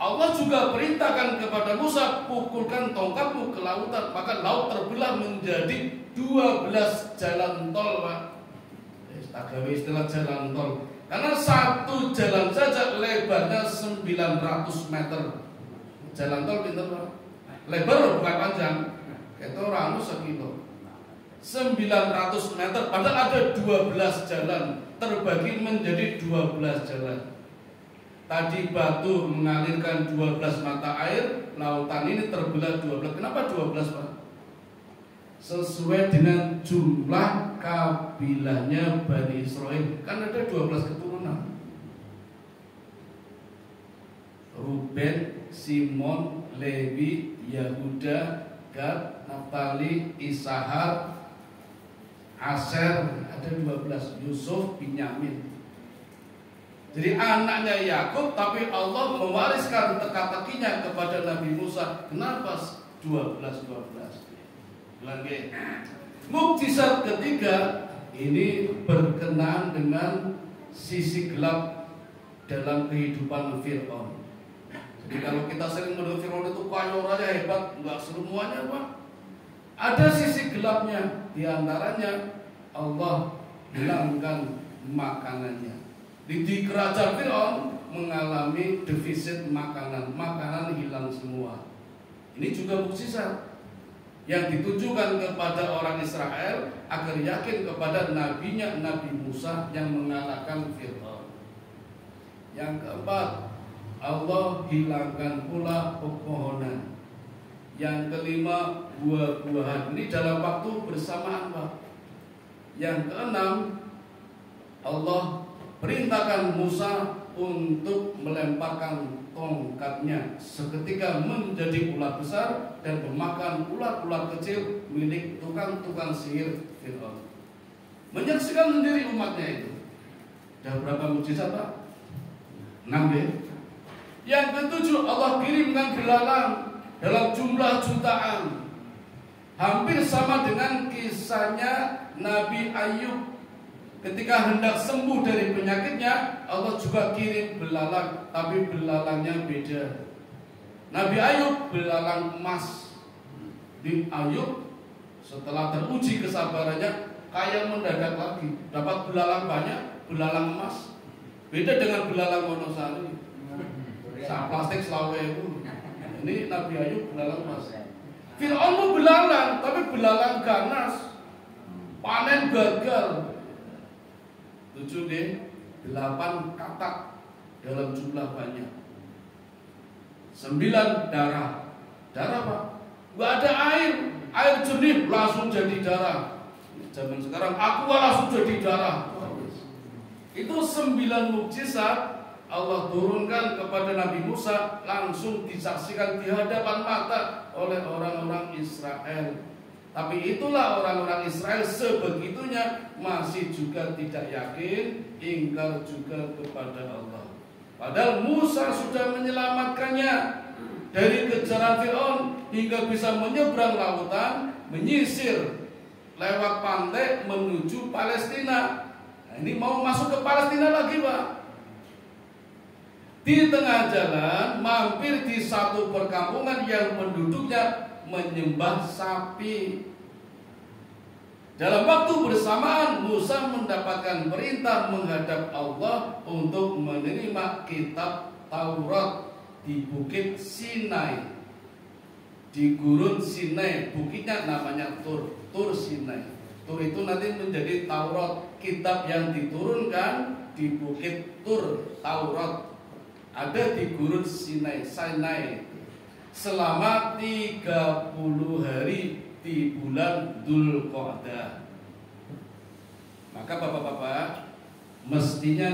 Allah juga perintahkan kepada Musa, pukulkan tongkatmu ke lautan, maka laut terbelah menjadi 12 jalan tol, Pak. Agawe istilah jalan tol. Karena satu jalan saja lebarnya 900 meter. Jalan tol pinter, Pak. Lebar bukan panjang. Itu orang sekilo. 900 meter, padahal ada 12 jalan, terbagi menjadi 12 jalan. Tadi batu mengalirkan 12 mata air, lautan ini terbelah 12. Kenapa 12, Pak? sesuai dengan jumlah kabilahnya Bani Israel. Kan ada 12 keturunan. Ruben, Simon, Lewi, Yehuda, Gad, Naftali, Isahar, Aser, ada 12, Yusuf, Binyamin. Jadi anaknya Yakub, tapi Allah mewariskan teka-tekinya kepada Nabi Musa. Kenapa 12? Lagi. Mukjizat ketiga ini berkenaan dengan sisi gelap dalam kehidupan Fir'aun. Jadi kalau kita sering menurut Fir'aun itu kaya orangnya hebat, enggak semuanya Pak. Ada sisi gelapnya, diantaranya Allah hilangkan makanannya. Di kerajaan Fir'aun mengalami defisit makanan hilang semua. Ini juga mukjizat yang ditujukan kepada orang Israel agar yakin kepada nabinya Nabi Musa yang mengalahkan Fir'aun. Yang keempat, Allah hilangkan pula pepohonan. Yang kelima, buah-buahan. Ini dalam waktu bersamaan Pak. Yang keenam, Allah perintahkan Musa untuk melemparkan tongkatnya, seketika menjadi ular besar dan memakan ular-ular kecil milik tukang-tukang sihir Fir'aun. Menyaksikan sendiri umatnya itu. Ada berapa mukjizat Pak? 6 ya. Yang ketujuh, Allah kirimkan belalang dalam jumlah jutaan. Hampir sama dengan kisahnya Nabi Ayub. Ketika hendak sembuh dari penyakitnya, Allah juga kirim belalang, tapi belalangnya beda. Nabi Ayub belalang emas. Di Ayub setelah teruji kesabarannya, kaya mendadak lagi, dapat belalang banyak, belalang emas. Beda dengan belalang Wonosari. Sak plastik selawe itu. Ini Nabi Ayub belalang emas. Fir'aun belalang, tapi belalang ganas. Panen gagal. 8 katak dalam jumlah banyak. 9 darah. Darah Pak. Gak ada air jernih langsung jadi darah. Zaman sekarang aqua langsung jadi darah. Itu 9 mukjizat Allah turunkan kepada Nabi Musa, langsung disaksikan di hadapan mata oleh orang-orang Israel. Tapi itulah orang-orang Israel sebegitunya masih juga tidak yakin, ingkar juga kepada Allah. Padahal Musa sudah menyelamatkannya dari kejaran Fir'aun hingga bisa menyeberang lautan, menyisir lewat pantai menuju Palestina. Nah, ini mau masuk ke Palestina lagi Pak. Di tengah jalan mampir di satu perkampungan yang penduduknya menyembah sapi. Dalam waktu bersamaan Musa mendapatkan perintah menghadap Allah untuk menerima kitab Taurat di Bukit Sinai, di Gurun Sinai. Bukitnya namanya Tur Sinai. Tur itu nanti menjadi Taurat, kitab yang diturunkan di Bukit Tur, Taurat ada di Gurun Sinai selama 30 hari di bulan Dzulqa'dah. Maka bapak-bapak mestinya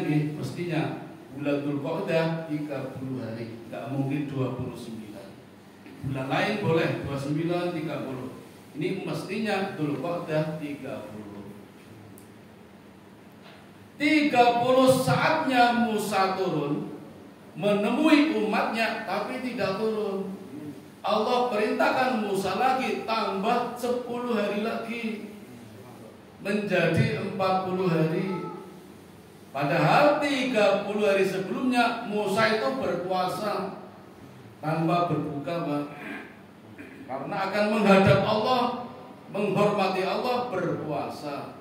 bulan Dzulqa'dah 30 hari, nggak mungkin 29. Bulan lain boleh 29, 30. Ini mestinya Dzulqa'dah 30. 30 saatnya Musa turun menemui umatnya, tapi tidak turun. Allah perintahkan Musa lagi, tambah 10 hari lagi, menjadi 40 hari. Padahal 30 hari sebelumnya Musa itu berpuasa tanpa berbuka Pak. Karena akan menghadap Allah, menghormati Allah, berpuasa.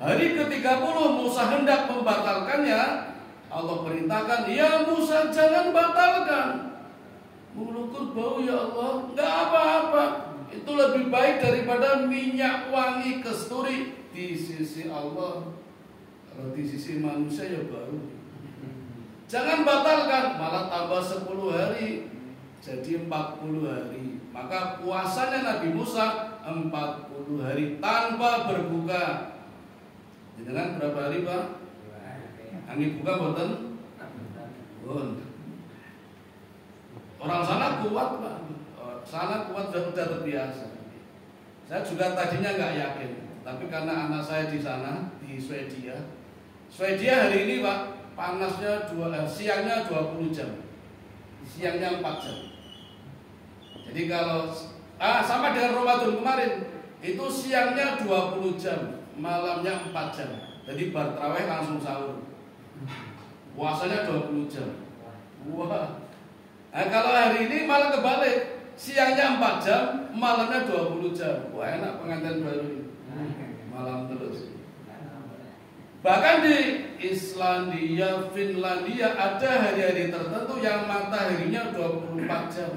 Hari ke-30 Musa hendak membatalkannya. Allah perintahkan, ya Musa jangan batalkan. Mengukur bau ya Allah, enggak apa-apa. Itu lebih baik daripada minyak wangi kasturi di sisi Allah. Kalau di sisi manusia ya baru. Jangan batalkan, malah tambah 10 hari jadi 40 hari. Maka puasanya Nabi Musa 40 40 hari tanpa berbuka. Dengan berapa hari Pak? Angin buka boten? Orang sana kuat Pak. Sana kuat sudah terbiasa. Saya juga tadinya nggak yakin, tapi karena anak saya di sana di Swedia hari ini Pak panasnya siangnya 20 jam, siangnya 4 jam. Jadi kalau sama dengan Ramadan kemarin itu siangnya 20 jam, malamnya 4 jam. Jadi bar tarawih langsung sahur. Puasanya 20 jam. Wah. Nah, kalau hari ini malah kebalik. Siangnya 4 jam, malamnya 20 jam. Wah, enak pengantin baru ini. Malam terus. Bahkan di Islandia, Finlandia ada hari-hari tertentu yang mataharinya 24 jam.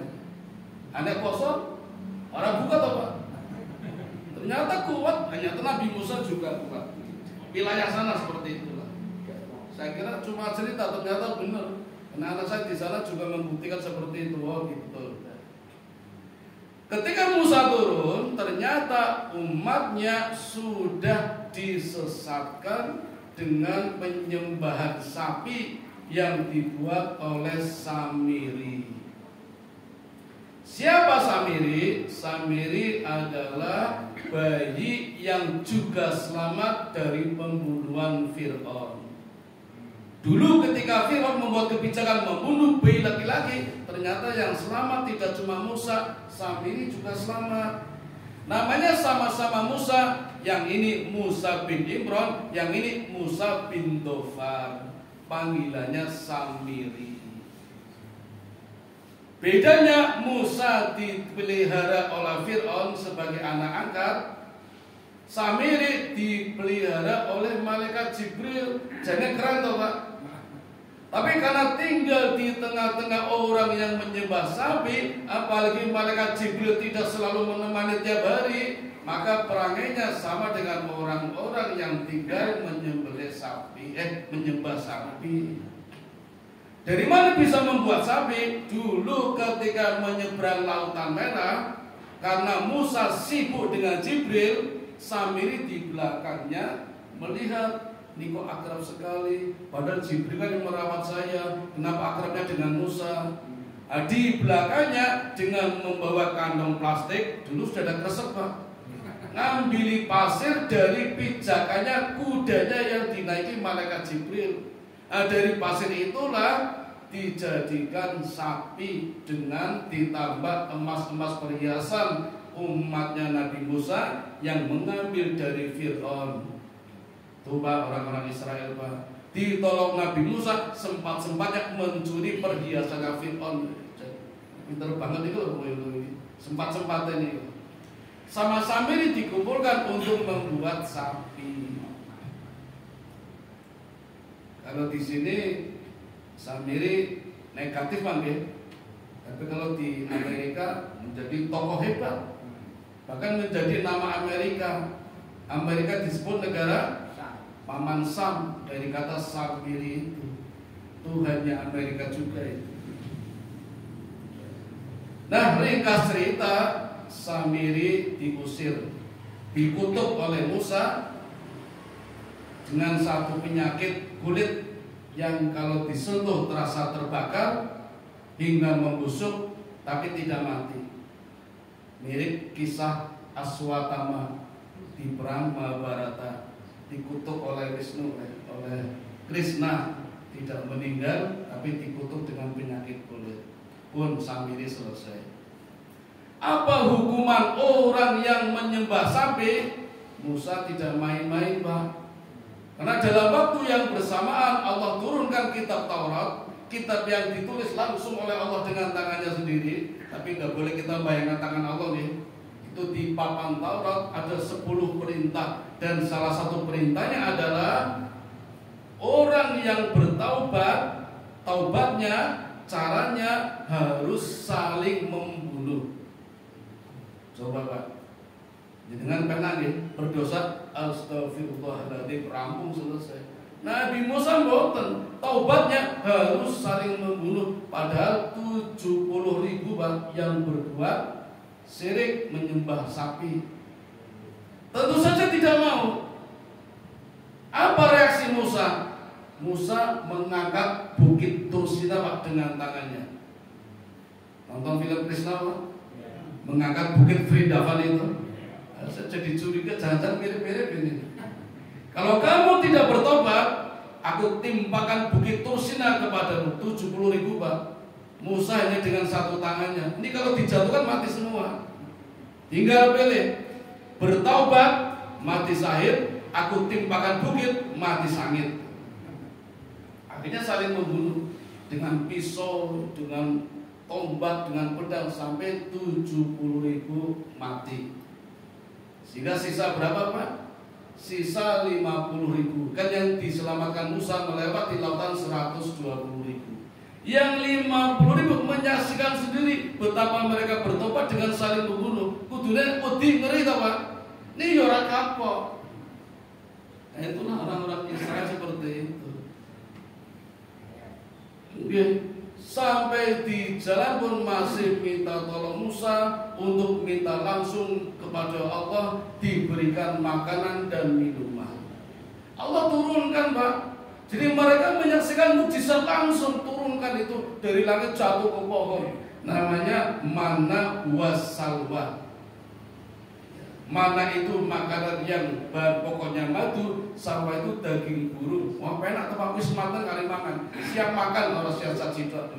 Anda kosong, orang buka toh Pak? Ternyata kuat, ternyata Nabi Musa juga kuat. Wilayah sana seperti itulah. Saya kira cuma cerita, ternyata benar. Karena anak saya di sana juga membuktikan seperti itu. Oh gitu. Ketika Musa turun, ternyata umatnya sudah disesatkan dengan penyembahan sapi yang dibuat oleh Samiri. Siapa Samiri? Samiri adalah bayi yang juga selamat dari pembunuhan Fir'aun. Dulu ketika Fir'aun membuat kebijakan membunuh bayi laki-laki, ternyata yang selamat tidak cuma Musa, Samiri juga selamat. Namanya sama-sama Musa, yang ini Musa bin Imran, yang ini Musa bin Dofar. Panggilannya Samiri. Bedanya Musa dipelihara oleh Fir'aun sebagai anak angkat, Samiri dipelihara oleh malaikat Jibril. Jangan keren toh Pak. Tapi karena tinggal di tengah-tengah orang yang menyembah sapi, apalagi malaikat Jibril tidak selalu menemani tiap hari, maka perangainya sama dengan orang-orang yang tinggal menyembelih sapi, menyembah sapi. Dari mana bisa membuat sapi? Dulu ketika menyeberang Lautan Merah, karena Musa sibuk dengan Jibril, Samiri di belakangnya melihat, ini kok akrab sekali, padahal Jibril kan yang merawat saya, kenapa akrabnya dengan Musa? Nah, di belakangnya dengan membawa kantong plastik, dulu sudah ada kresek Pak, ngambil pasir dari pijakannya kudanya yang dinaiki malaikat Jibril. Nah, dari pasir itulah dijadikan sapi dengan ditambah emas-emas perhiasan umatnya Nabi Musa yang mengambil dari Fir'aun. Tuh Pak, orang-orang Israel Pak, ditolong Nabi Musa, sempat-sempatnya mencuri perhiasan Fir'aun. Pinter banget itu, sempat-sempatnya ini. Sama Samiri dikumpulkan untuk membuat sapi. Kalau di sini Samiri negatif Bang ya. Tapi kalau di Amerika menjadi tokoh hebat. Bahkan menjadi nama Amerika. Amerika disebut negara Paman Sam, dari kata Samiri itu. Tuhannya Amerika juga itu. Nah, ringkas cerita, Samiri diusir, dikutuk oleh Musa dengan satu penyakit kulit yang kalau disentuh terasa terbakar hingga membusuk tapi tidak mati. Mirip kisah Aswatama di perang Mahabharata, dikutuk oleh Wisnu, oleh Krishna, tidak meninggal tapi dikutuk dengan penyakit kulit. Pun Samiri selesai. Apa hukuman orang yang menyembah sapi? Musa tidak main-main Pak. Karena dalam waktu yang bersamaan Allah turunkan kitab Taurat, kitab yang ditulis langsung oleh Allah dengan tangannya sendiri. Tapi nggak boleh kita bayangkan tangan Allah nih. Itu di papan Taurat ada 10 perintah, dan salah satu perintahnya adalah orang yang bertaubat, taubatnya caranya harus saling membunuh. Coba Pak, dengan pena berdosa, astagfirullahaladzim, rampung selesai. Nabi Musa boten, taubatnya harus saling membunuh. Padahal 70.000 Pak yang berbuat syirik menyembah sapi. Musa mengangkat bukit Tursina Pak dengan tangannya. Nonton film Krishna Pak? Mengangkat bukit Vrindavan itu. Saya jadi curiga, jangan-jangan mirip-mirip ini. Kalau kamu tidak bertobat, aku timpakan bukit Tursina kepadamu. 70.000 Pak. Musa hanya dengan satu tangannya. Ini kalau dijatuhkan mati semua. Tinggal pilih, bertaubat mati syahid, aku timpakan bukit mati sangit. Akhirnya saling membunuh dengan pisau, dengan tombak, dengan pedang, sampai 70.000 mati. Sehingga sisa berapa Pak? Sisa 50.000. Kan yang diselamatkan Musa melewati lautan 120.000. Yang 50.000 menyaksikan sendiri betapa mereka bertobat dengan saling membunuh. Kudunya wedi ngeri tau Pak. Ini ora kapok. Nah, itulah orang-orang Israel seperti itu. Sampai di jalan pun masih minta tolong Musa untuk minta langsung kepada Allah diberikan makanan dan minuman. Allah turunkan Pak. Jadi mereka menyaksikan mukjizat langsung, turunkan itu dari langit jatuh ke pohon. Namanya mana wassalwa. Mana itu makanan yang bahan pokoknya madu, salwa itu daging burung. Wah penak tempat wis mateng kali makan. Siap makan orang siap saji tok.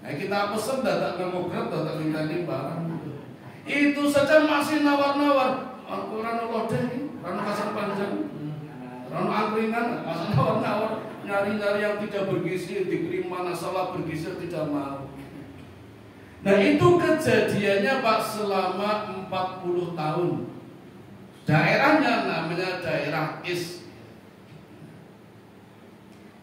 Nah, kita pesen dadak ngemograb dadak mintani barang. Itu saja masih nawar-nawar. Ora ono lodeh, ora kacang panjang. Ora angkringan, masih nawar-nawar, nyari-nyari yang tidak bergizi, dikirim mana salah bergizi tidak mau. Nah itu kejadiannya Pak selama 40 tahun. Daerahnya namanya daerah Is.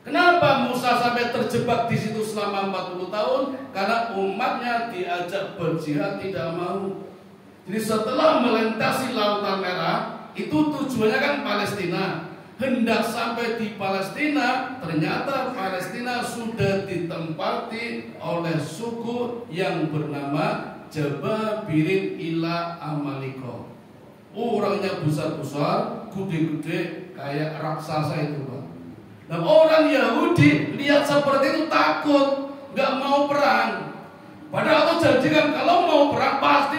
Kenapa Musa sampai terjebak di situ selama 40 tahun? Karena umatnya diajak berjihad tidak mau. Jadi setelah melintasi Lautan Merah, itu tujuannya kan Palestina. Hendak sampai di Palestina, ternyata Palestina sudah ditempati oleh suku yang bernama Jababirin ila Amaliko. Orangnya besar-besar, gede-gede, kayak raksasa itu Pak. Nah orang Yahudi lihat seperti itu takut, nggak mau perang. Padahal Allah janjikan kalau mau perang pasti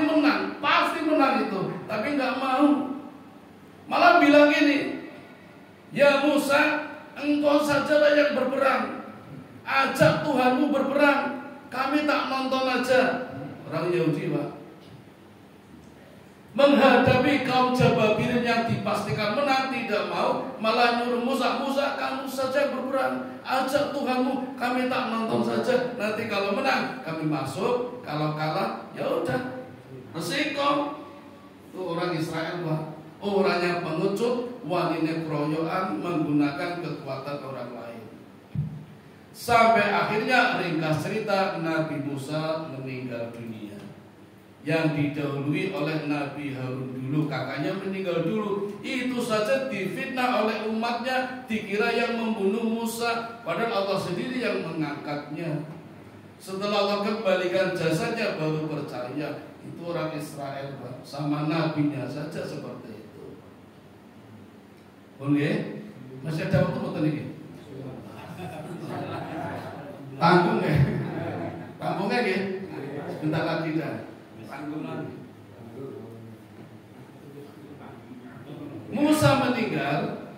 menang itu, tapi nggak mau. Malah bilang gini, ya Musa, engkau sajalah yang berperang. Ajak Tuhanmu berperang. Kami tak nonton aja. Orang Yahudi Pak. Menghadapi kaum Jababirin yang dipastikan menang tidak mau, malah nyuruh Musa, kamu saja berperang. Ajak Tuhanmu, kami tak nonton saja. Nanti kalau menang kami masuk, kalau kalah ya udah resiko. Itu orang Israel Pak. Orangnya pengecut, wanine keroyokan, menggunakan kekuatan orang lain. Sampai akhirnya ringkas cerita Nabi Musa meninggal dunia. Yang didahului oleh Nabi Harun dulu, kakaknya meninggal dulu. Itu saja difitnah oleh umatnya, dikira yang membunuh Musa, padahal Allah sendiri yang mengangkatnya. Setelah Allah kembalikan jasadnya baru percaya. Itu orang Israel Pak. Sama nabinya saja seperti itu. Boleh? Masih ada waktu betul ini? Tanggung ya? Tanggungnya ya? Sebentar lagi dah. Musa meninggal,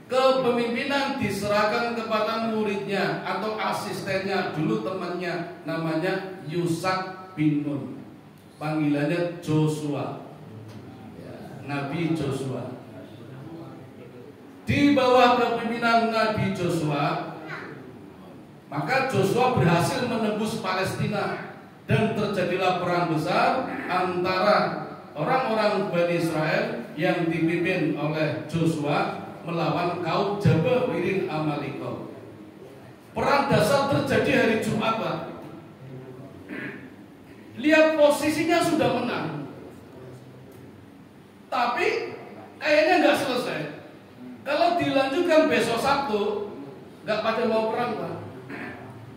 kepemimpinan diserahkan kepada muridnya atau asistennya, dulu temannya, namanya Yusak bin Nun, panggilannya Joshua, Nabi Joshua. Di bawah kepemimpinan Nabi Joshua, maka Joshua berhasil menembus Palestina. Dan terjadilah perang besar antara orang-orang Bani Israel yang dipimpin oleh Joshua melawan kaum Jababirin Amaliko. Perang dasar terjadi hari Jumat Pak. Lihat posisinya sudah menang, tapi kayaknya nggak selesai. Kalau dilanjutkan besok Sabtu, nggak pada mau perang Pak.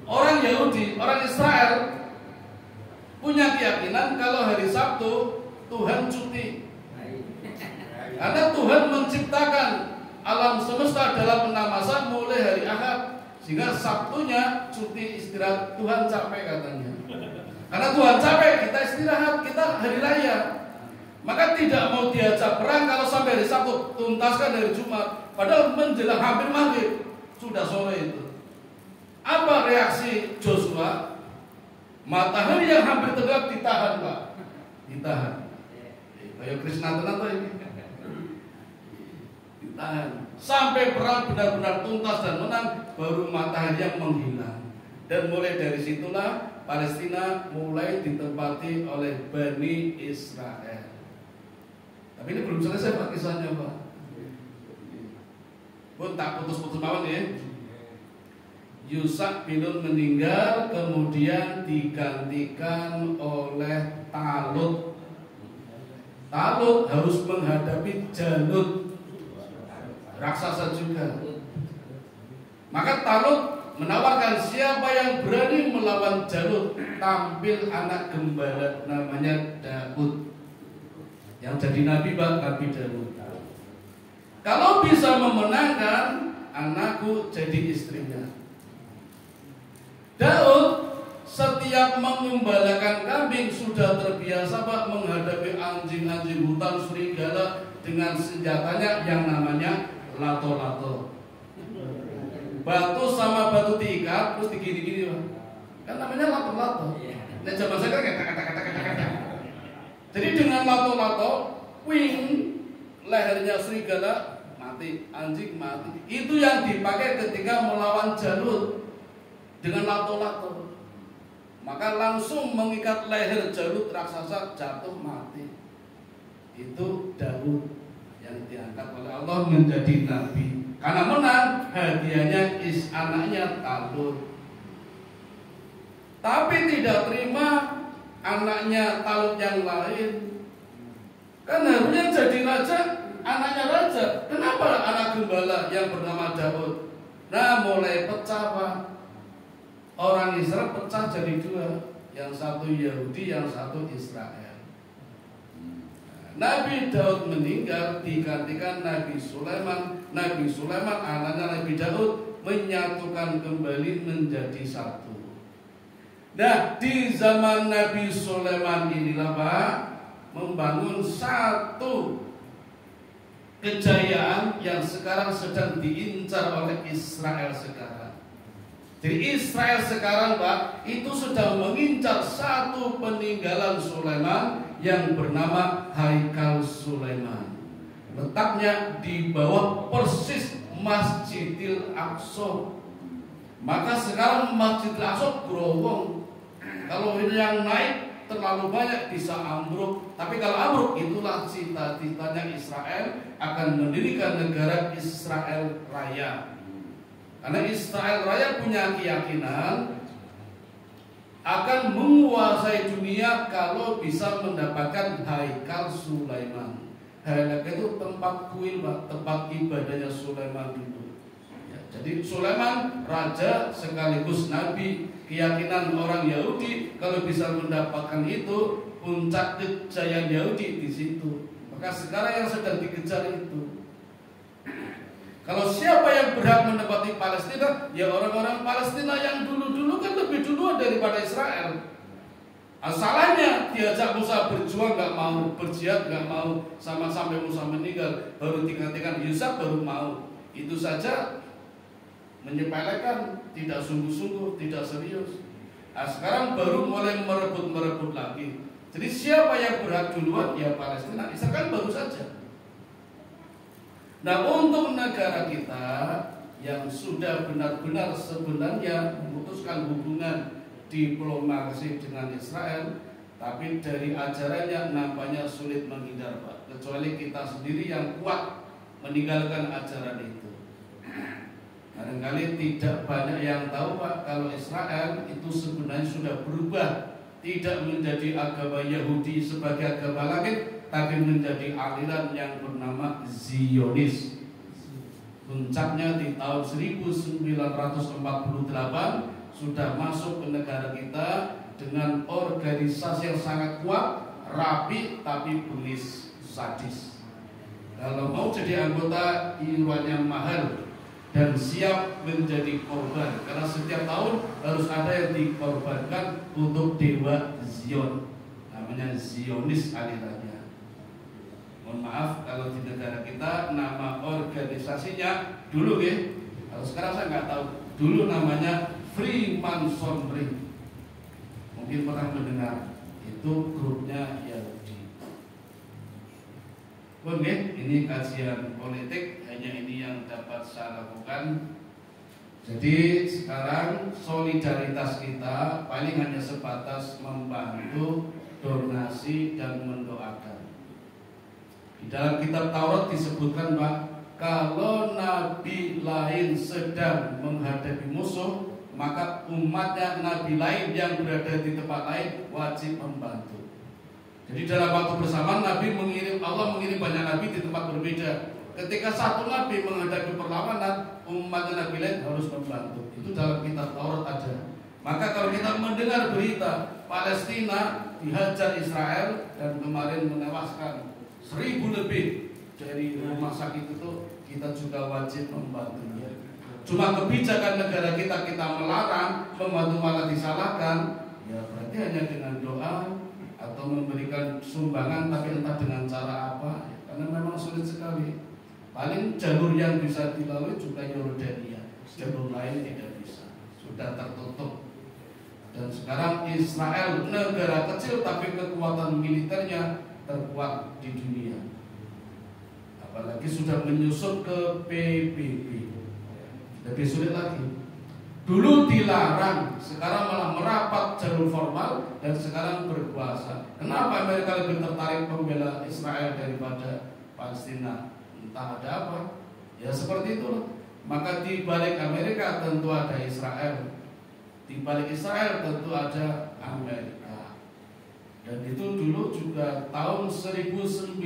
Orang Yahudi, orang Israel punya keyakinan kalau hari Sabtu Tuhan cuti. Karena Tuhan menciptakan alam semesta dalam 6 masa mulai hari Ahad, sehingga Sabtunya cuti istirahat. Tuhan capek katanya. Karena Tuhan capek, kita istirahat, kita hari raya. Maka tidak mau diajak perang kalau sampai hari Sabtu, tuntaskan dari Jumat. Padahal menjelang hampir maghrib, sudah sore itu. Apa reaksi Joshua? Matahari yang hampir tegak ditahan, Pak. Ditahan. Kayak Krishna tenang ini. Ditahan. Sampai perang benar-benar tuntas dan menang, baru matahari yang menghilang. Dan mulai dari situlah Palestina mulai ditempati oleh Bani Israel. Tapi ini belum selesai Pak kisahnya Pak. Pun tak putus-putus mawon ya. Yusak bin Nun meninggal, kemudian digantikan oleh Talut. Talut harus menghadapi Jalut, raksasa juga. Maka Talut menawarkan, siapa yang berani melawan Jalut, tampil anak gembala namanya Daud, yang jadi nabi Pak, Nabi Daud. Kalau bisa memenangkan, anakku jadi istrinya. Daud setiap mengembalakan kambing sudah terbiasa Pak menghadapi anjing-anjing hutan, serigala dengan senjatanya yang namanya lato-lato. Batu sama batu diikat terus digini-gini Pak. Kan namanya lato-lato. Nah zaman saya kan kata-kata. Jadi dengan lato-lato, wing, lehernya serigala mati, anjing mati. Itu yang dipakai ketika melawan Jalut dengan lato-lato. Maka langsung mengikat leher Jalut, raksasa jatuh mati. Itu Daud yang diangkat oleh Allah menjadi nabi. Karena menang, hadiahnya anaknya Talut. Tapi tidak terima anaknya Talut yang lain. Kan harusnya jadi raja, anaknya raja. Kenapa anak gembala yang bernama Daud? Nah mulai pecah Pak. Orang Israel pecah jadi dua, yang satu Yahudi, yang satu Israel. Nabi Daud meninggal, digantikan Nabi Sulaiman. Nabi Sulaiman anaknya Nabi Daud menyatukan kembali menjadi satu. Nah di zaman Nabi Sulaiman inilah Pak, membangun satu kejayaan yang sekarang sedang diincar oleh Israel sekarang. Jadi Israel sekarang Pak, itu sedang mengincar satu peninggalan Sulaiman yang bernama Haikal Sulaiman. Letaknya di bawah persis Masjidil Aqsa. Maka sekarang Masjidil Aqsa gerowong. Kalau ini yang naik terlalu banyak bisa ambruk. Tapi kalau ambruk, itulah cita-citanya Israel akan mendirikan negara Israel Raya. Karena Israel Raya punya keyakinan akan menguasai dunia kalau bisa mendapatkan Haikal Sulaiman. Haikal itu tempat kuil, tempat ibadahnya Sulaiman dulu. Ya, jadi Sulaiman raja sekaligus nabi. Keyakinan orang Yahudi kalau bisa mendapatkan itu, puncak kejayaan Yahudi di situ. Maka sekarang yang sedang dikejar itu. Kalau siapa yang berhak menempati Palestina, ya orang-orang Palestina yang dulu-dulu kan lebih duluan daripada Israel. Asalnya diajak Musa berjuang nggak mau, berjihad nggak mau, sampai Musa meninggal, baru digantikan Yusak baru mau. Itu saja menyepelekan, tidak sungguh-sungguh, tidak serius. Nah, sekarang baru mulai merebut lagi. Jadi siapa yang berhak duluan? Ya Palestina. Israel kan baru saja. Nah untuk negara kita yang sudah benar-benar sebenarnya memutuskan hubungan diplomasi dengan Israel, tapi dari ajarannya nampaknya sulit menghindar Pak, kecuali kita sendiri yang kuat meninggalkan ajaran itu. Barangkali tidak banyak yang tahu Pak, kalau Israel itu sebenarnya sudah berubah, tidak menjadi agama Yahudi sebagai agama langit, tapi menjadi aliran yang bernama Zionis. Puncaknya di tahun 1948 sudah masuk ke negara kita dengan organisasi yang sangat kuat, rapi tapi bengis, sadis. Kalau mau jadi anggota iurannya mahal dan siap menjadi korban, karena setiap tahun harus ada yang dikorbankan untuk dewa Zion, namanya Zionis alirannya. Mohon maaf kalau di negara kita nama organisasinya dulu ya, kalau sekarang saya nggak tahu, dulu namanya Freemasonry. Mungkin pernah mendengar, itu grupnya Yahudi. Oke, ini kajian politik, hanya ini yang dapat saya lakukan. Jadi sekarang solidaritas kita paling hanya sebatas membantu, donasi dan mendoakan. Di dalam kitab Taurat disebutkan Pak, kalau nabi lain sedang menghadapi musuh, maka umatnya nabi lain yang berada di tempat lain wajib membantu. Jadi dalam waktu bersamaan Allah mengirim banyak nabi di tempat berbeda. Ketika satu nabi menghadapi perlawanan, umat nabi lain harus membantu. Itu dalam kitab Taurat ada. Maka kalau kita mendengar berita Palestina dihajar Israel dan kemarin menewaskan 1000 lebih dari rumah sakit itu, kita juga wajib membantunya. Cuma kebijakan negara kita melarang, membantu malah disalahkan, ya berarti hanya dengan doa atau memberikan sumbangan, tapi entah dengan cara apa, karena memang sulit sekali. Paling jalur yang bisa dilalui juga Yordania, jalur lain tidak bisa, sudah tertutup. Dan sekarang Israel negara kecil tapi kekuatan militernya terkuat di dunia, apalagi sudah menyusup ke PBB, lebih sulit lagi. Dulu dilarang, sekarang malah merapat jalur formal dan sekarang berkuasa. Kenapa Amerika lebih tertarik membela Israel daripada Palestina? Entah ada apa, ya seperti itu. Maka di balik Amerika tentu ada Israel, di balik Israel tentu ada Amerika. Dan itu dulu juga tahun 1931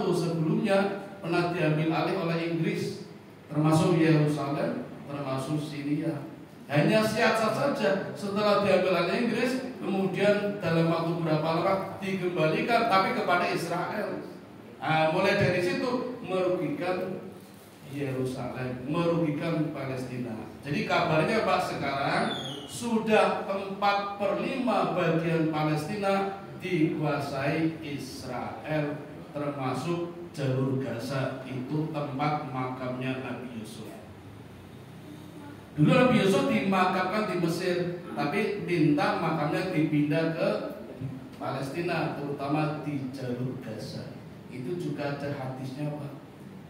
sebelumnya pernah diambil alih oleh Inggris, termasuk Yerusalem, termasuk Syria. Hanya siasat saja, setelah diambil alih Inggris, kemudian dalam waktu berapa lama dikembalikan, tapi kepada Israel. Mulai dari situ merugikan Yerusalem, merugikan Palestina. Jadi kabarnya Pak, sekarang sudah 4/5 bagian Palestina dikuasai Israel, termasuk jalur Gaza, itu tempat makamnya Nabi Yusuf. Dulu Nabi Yusuf dimakamkan di Mesir, tapi minta makamnya dipindah ke Palestina, terutama di jalur Gaza. Itu juga ada hadisnya Pak.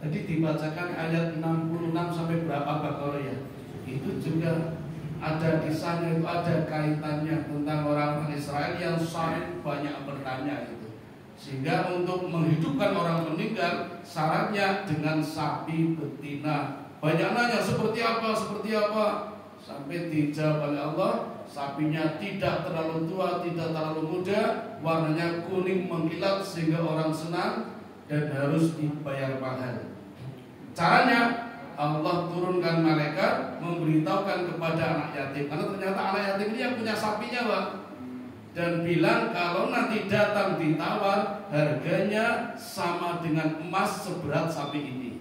Tadi dibacakan ayat 66 sampai berapa Baqarah ya? Itu juga ada kisahnya, itu ada kaitannya tentang orang Israel yang saling banyak bertanya itu. Sehingga untuk menghidupkan orang meninggal syaratnya dengan sapi betina. Banyak nanya seperti apa, sampai dijawab oleh Allah, sapinya tidak terlalu tua, tidak terlalu muda, warnanya kuning mengkilat sehingga orang senang dan harus dibayar mahal. Caranya Allah turunkan malaikat memberitahukan kepada anak yatim, karena ternyata anak yatim ini yang punya sapinya Pak, dan bilang kalau nanti datang ditawar harganya sama dengan emas seberat sapi ini.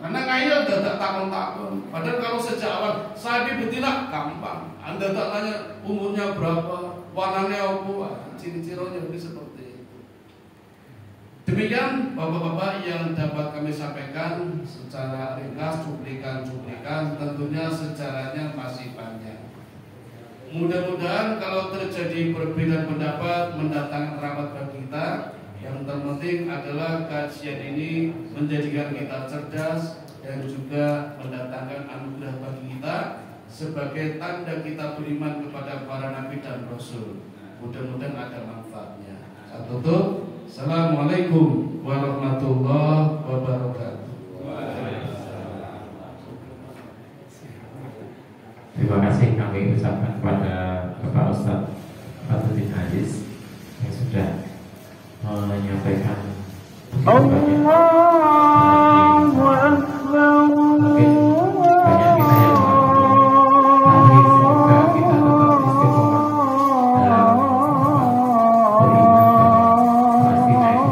Karena ngayal tidak takon-takon. Padahal kalau sejak awal sapi betina gampang, Anda tak tanya umurnya berapa, warnanya apa, ciri-cirinya ini seperti. Demikian Bapak-bapak yang dapat kami sampaikan secara ringkas, cuplikan, tentunya sejarahnya masih panjang. Mudah-mudahan kalau terjadi perbedaan pendapat mendatangkan rahmat bagi kita. Yang terpenting adalah kajian ini menjadikan kita cerdas dan juga mendatangkan anugerah bagi kita sebagai tanda kita beriman kepada para nabi dan rasul. Mudah-mudahan ada manfaatnya. Saya tutup. Assalamualaikum warahmatullahi wabarakatuh. Terima kasih kami ucapkan kepada Bapak Ustadz Fatuddin Aziz yang sudah menyampaikan Allahu Akbar. Mungkin banyak kita yang tapi semoga kita tetap istiqomah dalam beriman dan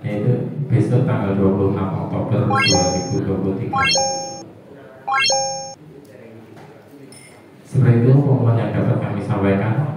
Yaitu besok tanggal 26 Oktober 2023. Seperti itu pengumuman yang dapat kami sampaikan.